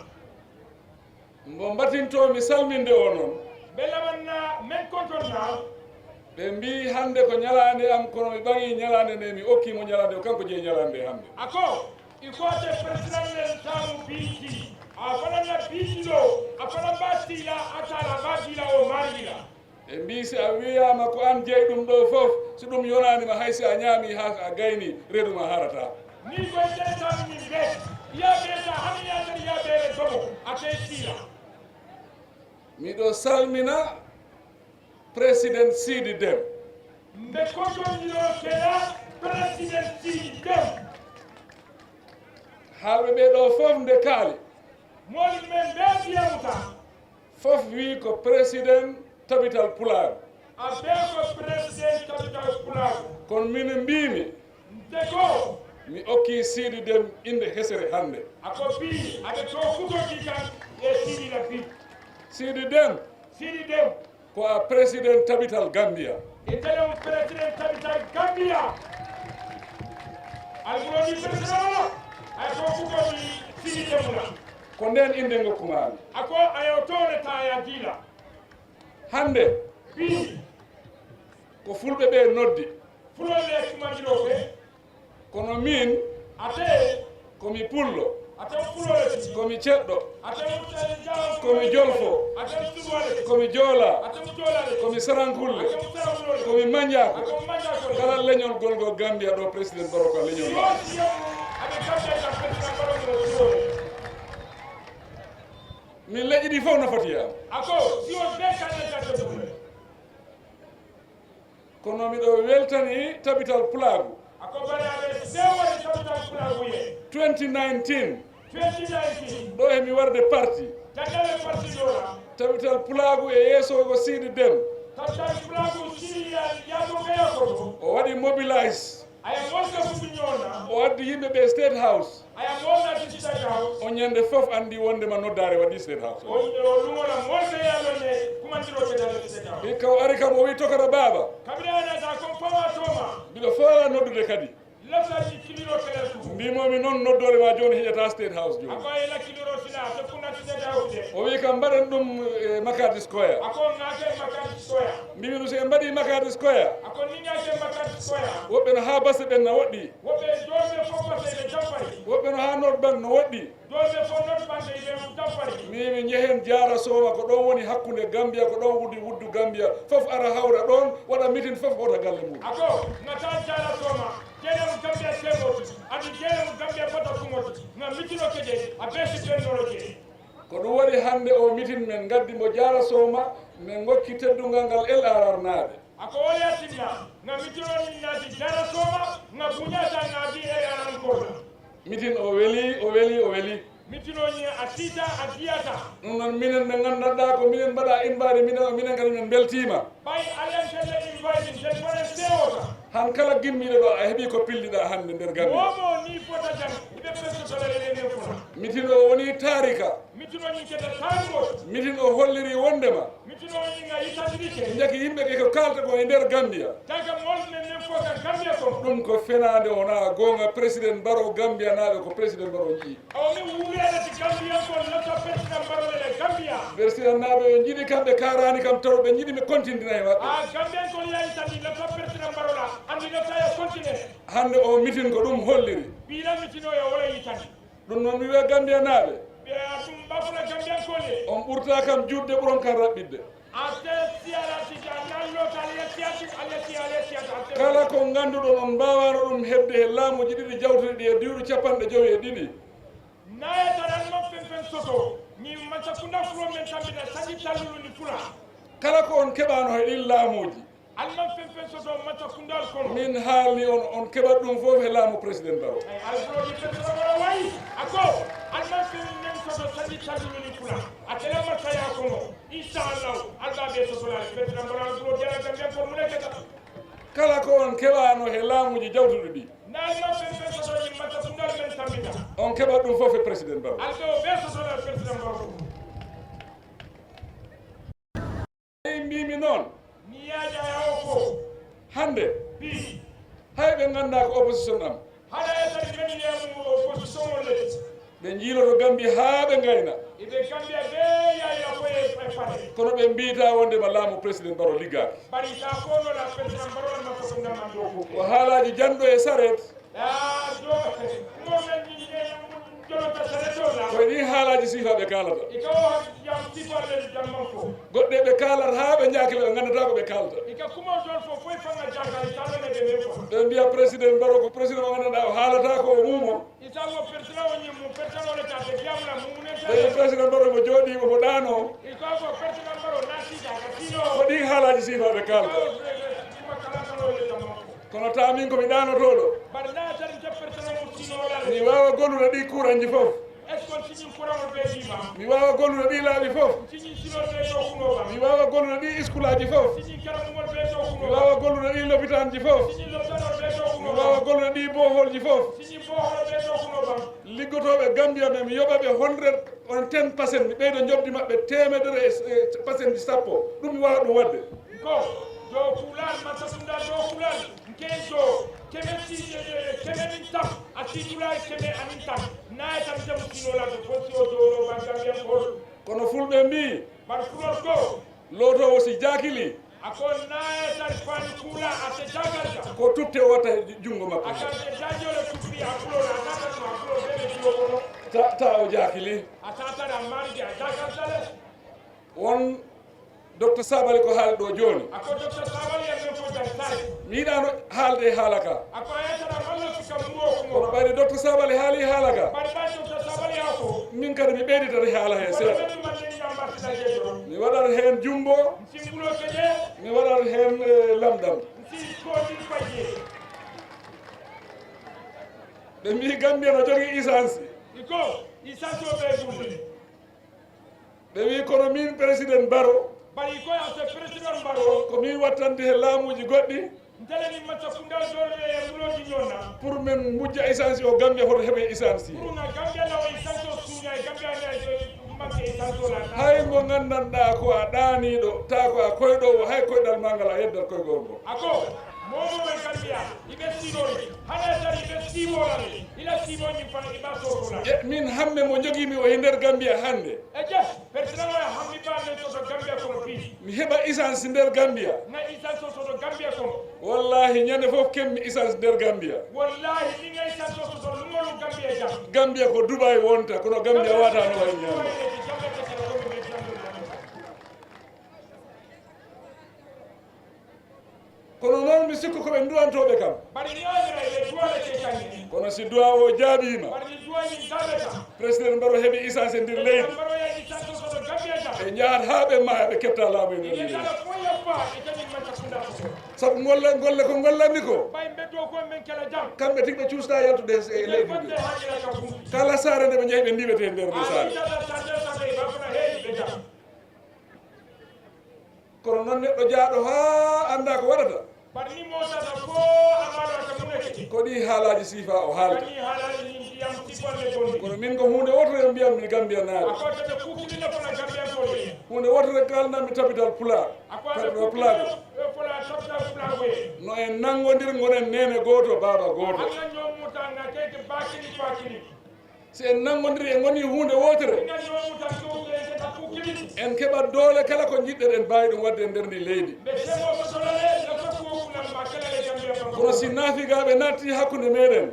mbo mbatinto mi salminde o noon ɓe laɓanna men kontonna ɓe mbi hande ko ñalande am kono mi ɓaŋi ñalande nde mi okkimo ñalande o kanko jeeyi ñalande hande ako il faut que président len tamu biiti a fanana biitilo a fana mba siila a tala mba siila o maarila e mbisi a wiyama ko an jeey ɗum ɗo fof so ɗum yonanima haysi a ñaami ha a gayni reeduma harata ni koye jeeytami min ɓe yaɓeeta hani yadere yaɓere domo ate siila miɗo salmina président Sidi Dem nde kotonɗiro keɗa président Sidi Dem haalɓe ɓe ɗo fof nde kaali moɗi men ɓe ɓiyamuta fof wi ko président Tabital Pulaagu a ɓe ko président Tabital Pulaagu kono min mbimi nde ko mi okki Sidi Dem inde hesere hannde ako bii aɓe to futoji kan e Sidi la bii Sidi Dem Sidi Dem ko a président Tabital Gambia e telem président Tabital Gambia alɓuroni président o ay to futoji Sidi Dem la ko nden inde ngokkumami ako ayo towne taya diila hannde bii ko fulɓe ɓe noddi fulole kumandiro ɓe kono min ate komi pullo ate fulole komi ceɗɗo ate komi jolfo ate suwale komi joola ate joolale komi sarankulle ate sarawlole komi manjako ako manjako kala leñol golgo Gambia ɗo président Barrow ka leñol ma aɓe gambe ka président Barrow suwole min leƴƴi ɗi fof nafatiyama ako siwo ɓe kanekate ɗumle kono miɗo weltani Tabital Pulaagu ako bari aɓe sewoni Tabital Pulaagu ye 2019 2019 ɗo hemi warde parti jaggaɓe parti ɗola Tabital Pulaagu e yeesogo Sidi Dem Tabital Pulaagu siriya yadoɓeya koto o waɗi mobilise aya molka fuɗi ñoona o addi yimɓe ɓe State House aya molnati State House on ñande fof andi wondema noddare waɗi State House o lumona molɓe yalonne kumandiro kedale State House hikka o ari kam o wi tokora baaba kaɓiranata kon pawa toma mbiɗo faala noddude kadi laftaji kiliro kedal tu mbimomi noon noddore ma joni hiƴata State House joni ako ela kiliro sila te kunnati State House de o wi kam mbaɗen ɗum Makadis Koya ako ngake makati soya mbimi no so en mbaɗi Makadis Koya ako ningake makati soya woɓɓe no ha basse ɓen no woɗɗi woɓɓe dolɓe fof baseɓe jampari woɓɓe no ha notban no woɗɗi dolɓe fof notbande ɓe jampari mimi jehen jaara Soma ko ɗon woni hakkude Gambia ko ɗon wudi wuddu Gambia fof ara hawra ɗon waɗa meeting fof hota galle mum ako ngata jaara Soma jeɗem Gambia temoti adi jeɗem Gambia bata kumoti nga mitino keje a besi ɓennoro je ko ɗum waɗi hannde o meeting men gaddi mo jaara Soma min gokki teddungal ngal LRR naaɓe ako woyatinna nga mitinoni naati jaara Soma nga buñata naadi e arankola meeting o weeli mitinoñi a siita a jiyata ɗum noon minen ɓe nganndanɗa ko minen mbaɗa invade minen kadi min beltima ɓay alentelle invite nden waɗen sewota han kala gimmiɗo ɗo a heeɓi ko pilliɗa hannde nder Gambia momo ni fota jam iɓe presotolere nden fota meeting o woni tarika mitinoñi kede tango meeting o holliri wondema mitinoñi nga yitadirike jaki yimɓe ɓe ko kalta ko e nder Gambia taga molne nden fota Gambia kon ɗum ko fenade wona gonga président Barrow Gambia naaɓe ko président Barrow jii awmi wuurede Gambia kon lotta président Barrow ele Gambia président naaɓe ɓe jiiɗi kamɓe karani kam taw ɓe jiiɗi mi continue e maɓɓe Gambia kon yayitandi lotta président Barrow la andi lotta e continue hande o meeting ko ɗum holliri ɓiira mitino e wala yitandi ɗum noon mi wiya Gambia naaɓe ɓe ɗum bafula Gambia kole on ɓurta kam juutde ɓuron kan raɓɓiɗde kala ko ngannduɗon on mbawano ɗum heɓde he laamuji ɗiɗi jawtuɗi ɗi e diwɗi 52 naye taran ma fen soto ni mata kunda fulo men tambita sagi tallulu ni fula kala ko on keɓano he ɗin laamuji alma fen soto mata kundal kono min haalni on keɓat ɗum fof e laamu président Barrow alfroji président Barrow wayi ako alma fen men soto sagi tallulu ni fula atele mataya kono inchallah alba ɓe sotolale président Barrow alfro jara Gambia ko mune keta kala ko on keɓano he laamuji jawtuɗi ɗi nalma fen soto ni mata kundal men tambita on keɓat ɗum fof e président Barrow alɓe o ɓe sotolal président Barrow eyi mbimi noon ni yaaja yawo ko hande bi hay ɓe ganda ko opposition am haɗa e tadi ganiyemu opposition o leydi ɓe jiiloto Gambia haa ɓe gayna iɓe Gambia ɓe yayra koye e fade kono ɓe mbita wondema laamu président Barrow liggaki bari ta konola président Barrow makko ko ndaman ɗo ko haalaji janɗo e saret do momen ni koye ɗin haalaji sifaɓe kalata goɗɗe ɓe kalata ha ɓe jakile ɓe gandata ko ɓe kalata ɓe mbiya président Barrow ko président o gandanɗa o haalata ko o muumo ɓe président Barrow mo jooɗimo mo ɗano ko ɗin haalaji sifaɓe kalata kono tamin komi ɗanotoɗo mi wawa gollude ɗi kuranji fof mi wawa gollude ɗi laaɓi fof mi wawa gollude ɗi iskulaji fof mi wawa gollude ɗi lopitanji fof mi wawa gollude ɗi boholji fof liggotoɓe Gambia ɓe mi yoɓaɓe 110% mi ɓeydo jobdi maɓɓe 100% sappo ɗum mi wawa ɗum wadde do kulal masasunda do kulal kejo kemen tam atidula keme anin tam na tam tam sinola do fotio do bangamia ko kono fulɓe mbi bar fulor ko loto wosi jakili akon na tar fan kula ate jagalta ko tutte wata jungo makko akate jajole tupi akulor akata to akulor bebe jiwo ta o jakili atata da marja jagalta won docteur Sabali ko haali ɗo joni ako docteur Sabali en ko tan mi yiɗano haalde haala ka ako ayatara mallo sika muro ko kono ɓayde docteur Sabali haali haala ka bari ba docteur Sabali ako min kadi mi ɓeyditata haala he seeɗa mi waɗat hen jumbo mi waɗat hen lamdam ɓe mbi Gambia no jogui essence ɓe wi kono min président Barrow bari ko ate président Barrow ko min wattande he laamuji goɗɗi nteleni macca fundal dole e muloji ñonna pour men mujja essence o Gambia hoto heɓe essence pour nga Gambia lawa essence o suuña e Gambia ne manque essence o la hay mo gandanɗa ko a ɗaniɗo ta ko a koyɗowo hay koyɗal ma ngal a yeddat koygol ngo ako momo e Gambia iɓe sinori hana tan iɓe simolare ila simoñi fan iɓa sotola min hamme mo joguimi o e nder Gambia hande e je président o hammi ɓamen soto Gambia kono fi mi heɓa essence nder Gambia na essence o soto Gambia kono wallahi ñande fof kemmi essence nder Gambia wallahi ɗi nga essence o soto lumolu Gambia jam Gambia ko Dubai wonta kono Gambia watano way ñande kono noon mi sikku koɓe duwantoɓe kam kono si duwa o jaabima président Barrow heeɓi essence e nder leydi ɓe jahat ha ɓe maya ɓe ketta laamu e nder leydi saabu golle ko gollanmi ko kamɓe tigɓe cuusta yaltude e leydi ndi kala saare nde ɓe jeehi ɓe ndiwete e nder nde saare kono noon neɗɗo jaaɗo ha anda ko waɗata ko ɗi haalaji siifa o haalta kono min ko hunde wotere mbiyammi Gambia naaɓe hunde wotere kalnammi tabital Pulaagu no en nangodir gonen nene goto baba goto si en nangodiri e goni hunde wotere en keɓat doole kala ko jiɗɗen en mbawi ɗum wadde e nder ndi leydi kono si naafigaɓe natti hakkude meɗen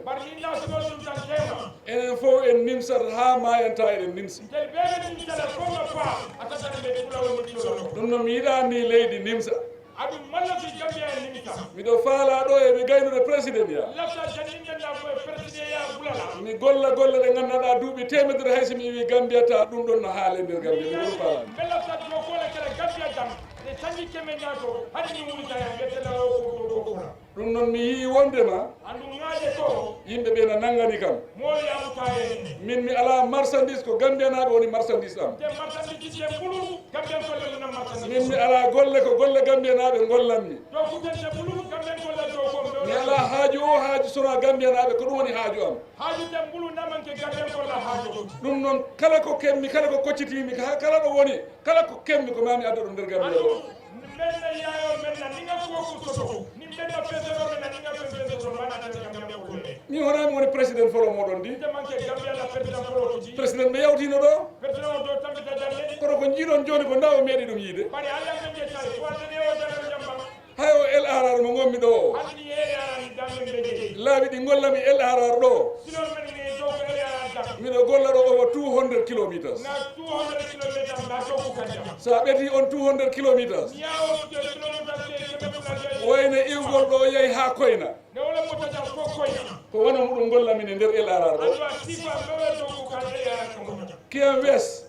enen fof en nimsat ha mayanta eɗen nimsi ɗum noon mi yiɗa ni leydi nimsa miɗo faala ɗo e mi gaynude président ya mi golla golle ɗe gandanɗa duuɓi temedere hay somi wi Gambia ta ɗum ɗon no haale nder Gambia mi ɗum faalani ɗum noon mi yii wondema yimɓe ɓe no nanggani kam min mi ala marchandise ko Gambia naɓe woni marchandise am min mi ala golle ko golle Gambia naɓe gollanmi mi ala haaju o haaju sona Gambia naɓe ko ɗum woni haaju am ɗum noon kala ko kemmi kala ko koccitimi kala ɗo woni kala ko kemmi ko mami adda ɗum nder Gambia ɗo min honami woni président folo moɗon ndi président ɓe yawtino ɗo kono ko jiiɗon joni ko ndaw meeɗi ɗum yiide hay o LRR mo gonmi ɗo o laaɓi ɗi gollami LRR ɗo miɗo golla ɗo over 200 kilometers sa ɓeti on 200 kilometers wayne iwgol ɗo yeehi ha koyna ko wona muɗum golla min e nder LRR ɗo Kiyam West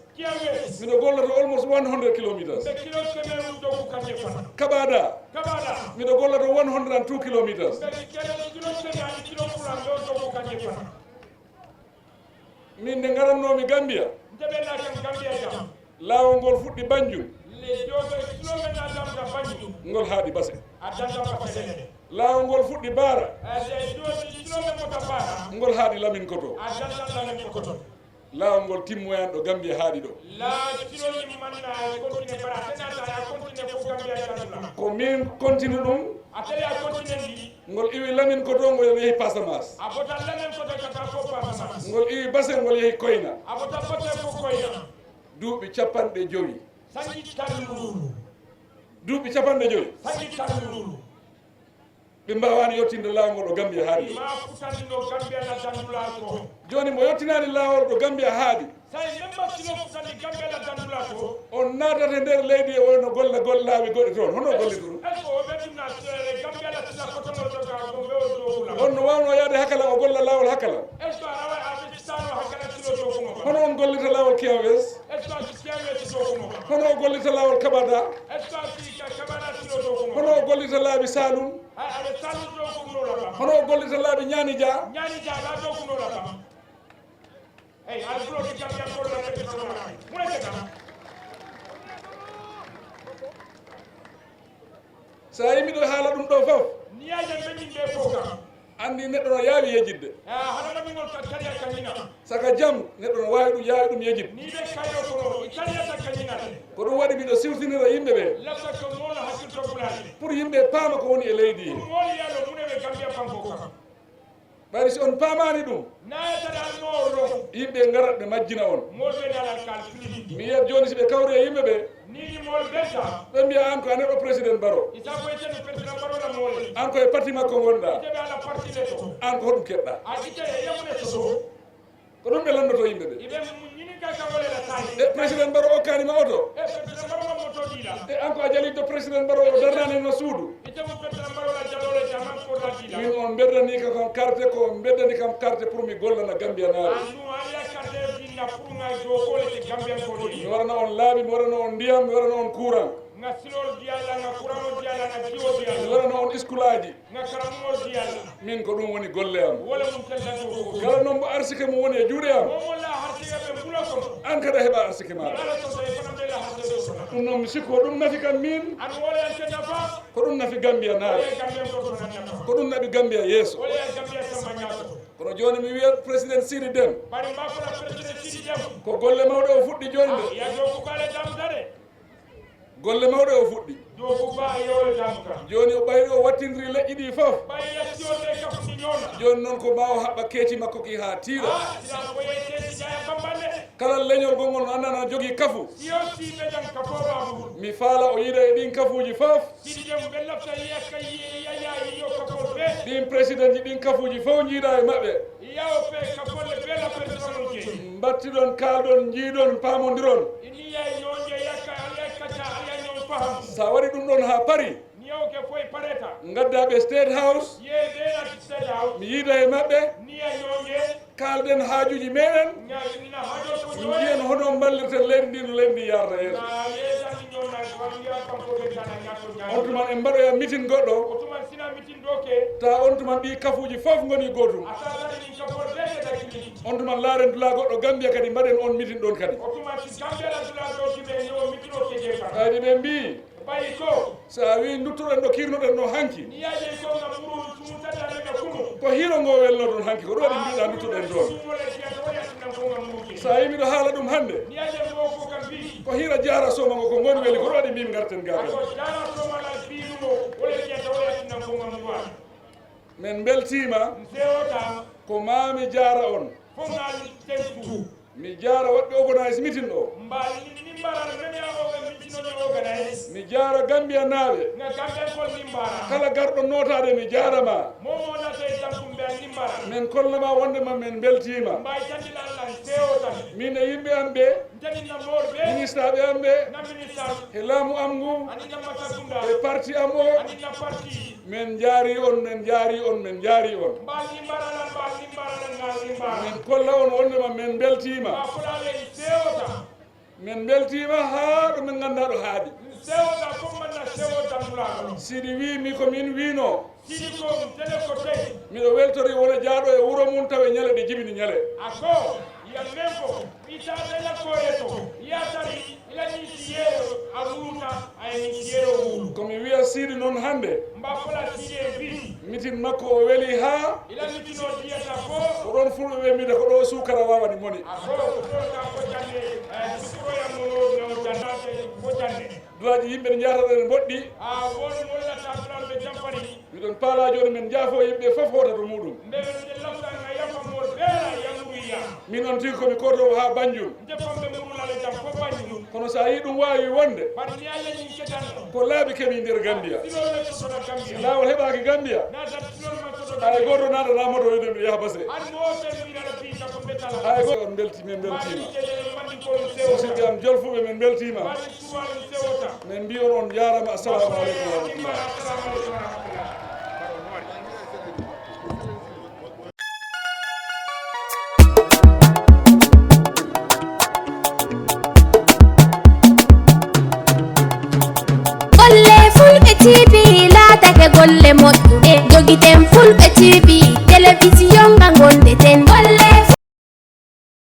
miɗo golloto almost 100 kilometers Kabada miɗo golloto 102 kilometers min nde garannomi Gambia laawol ngol fuɗɗi Banjul ngol haaɗi Basse laawol ngol fuɗɗi Baara ngol haaɗi Lamin Koto laawol ngol timmoyanɗo Gambia haaɗi ɗo ko min continue ɗum ngol iwi Lamin Koto ngol yehi Passamas ngol iwi Basse ngol yehi Koyna duuɓi capanɗe joyi duuɓi capanɗe joyi ɓe mbawani yettinde laawol ɗo Gambia haaɗi joni mo yettinani laawol ɗo Gambia haaɗi on naatata nder leydi e wono golla gollaaɓe goɗɗe toon hono gollita ɗum on no wawno yaade hakkala o golla laawol hakkala hono on gollita laawol Kiyam West hono o gollita laawol Kabada hono o gollita laabi Saloum hono o gollita laabi Ñaani Dia sa yi miɗo haala ɗum ɗo fof andi neɗɗo no yaawi yejidde saka jam neɗɗo no wawi ɗum yaawi ɗum yejidde ko ɗum waɗi miɗo siwtinira yimɓe ɓe pour yimɓe paama ko woni e leydi ɓayri si on paamani ɗum yimɓe garat ɓe majjina on mi yiyat joni si ɓe kawri e yimɓe ɓe ɓe mbiya an ko a neɗɗo président Barrow an ko e parti makko gonɗa an ko hoɗum keɓɗa ko ɗum ɓe landoto yimɓe ɓe e président Barrow okkanima oto e an ko a jaliddo président Barrow o darnani no suudu min on beddani kam carte ko beddani kam carte pour mi gollana Gambia naaɓe mi warana on laaɓi mi warana on ndiyam mi warana on courant mi warana on iskulaji min ko ɗum woni golle am kala noon mbo arsike mo woni e juuɗe am an kada heɓa arsike maɗa ɗum noon mi sikku ko ɗum nafi kam min ko ɗum nafi Gambia naaɓe ko ɗum naɓi Gambia yeeso kono joni mi wiyat président Sidi Deme ko golle mawɗe o fuɗɗi joni nde golle mawɗe o fuɗɗi joni o ɓayri o wattindiri leƴƴi ɗi fof joni noon ko ma o haɓɓa keeci makko ki ha tiira kala leñol gongol no andana jogui kafu mi faala o yiida e ɗin kafuji fof ɗin président ji ɗin kafuji fof jiiɗa e maɓɓe battiɗon kalɗon jiiɗon pamodiron sa waɗi ɗum ɗon ha paari gaddaɓe State House mi yiida e maɓɓe kalden haajuji meɗen jiyen hono ballirten leydi ndi no leydi ndi yarata yeeso on tuman en mbaɗoya meeting goɗɗo ta on tuman ɗi kafuji fof goni gotum on tuman laaren dula goɗɗo Gambia kadi mbaɗen on meeting ɗon kadi kadi ɓe mbi sa wi duttoɗen ɗo kirnoɗen ɗo hanki ko hiiro ngo welno ɗon hanki ko ɗum waɗi mbiɗa duttoɗen toon sa yimiɗo haala ɗum hande ko hiira Jara Soma ngo ko ngoni weli ko ɗum waɗi mbimi garten gaɓe min beltima ko mami Jara on mi jaara waɗɓe organise meeting ɗo mbali ni mbara meme o meeting o organise mi jaara Gambia naaɓe nga Gambia kol ni mbara kala garɗo notade mi jaarama momo na tay tankum be ni mbara min kollama wondema min beltima mbay tandila Allah tewo tan min e yimɓe am ɓe janina morɓe ministre ɓe am ɓe na ministre e laamu am ngu anina masakunda e parti am o anina parti min jaari on min jaari on min jaari on mbali mbara ngal mbara min kolla on wondema min beltima ma fulale tewota min beltima haa ɗo min ganda ɗo haaɗi tewota comme manna tewota Pulaagu siɗi wimi ko min wino sidi ko tele ko tay miɗo weltori wona jaaɗo e wuuro mum tawa ñale ɗe jibini ñale ako ya membo ita lela koyeto ya tari ila ni siyero amuta ay ni siyero wulu komi wiya siidi noon hande mba fola siyero bi mitin makko o weeli haa ila mitino diyata ko ko ɗon fulɓe ɓe mbide ko ɗo sukara wawani moni ako ka ko jande sukro ya mo jandate ko jande dulaji yimɓe ne jataɗe ne moɗɗi a won wala tabral be jampani miɗon paala joni min jaafo yimɓe fof hota to muɗum mbele de lafta nga yafa mo bela yamuya min on tigi komi kotowo ha Banjul defamɓe murulale jam ko Banjul kono sa yi ɗum wawi wonde par ni alla ni ketan ko laaɓi keeɓi nder Gambia silole to soda Gambia lawol heɓaki Gambia nata silole ma to hay goto natanamato wiɗe mbiɗa yaha base an mo tel wiɗaɗa piita ko betala hay goto on belti min beltima musidɓe am jolfuɓe min beltima min mbi on on jarama assalamu aleykum wa rahmatullah Fulbe TV laatake golle moƴƴuɗe jogiten Fulbe TV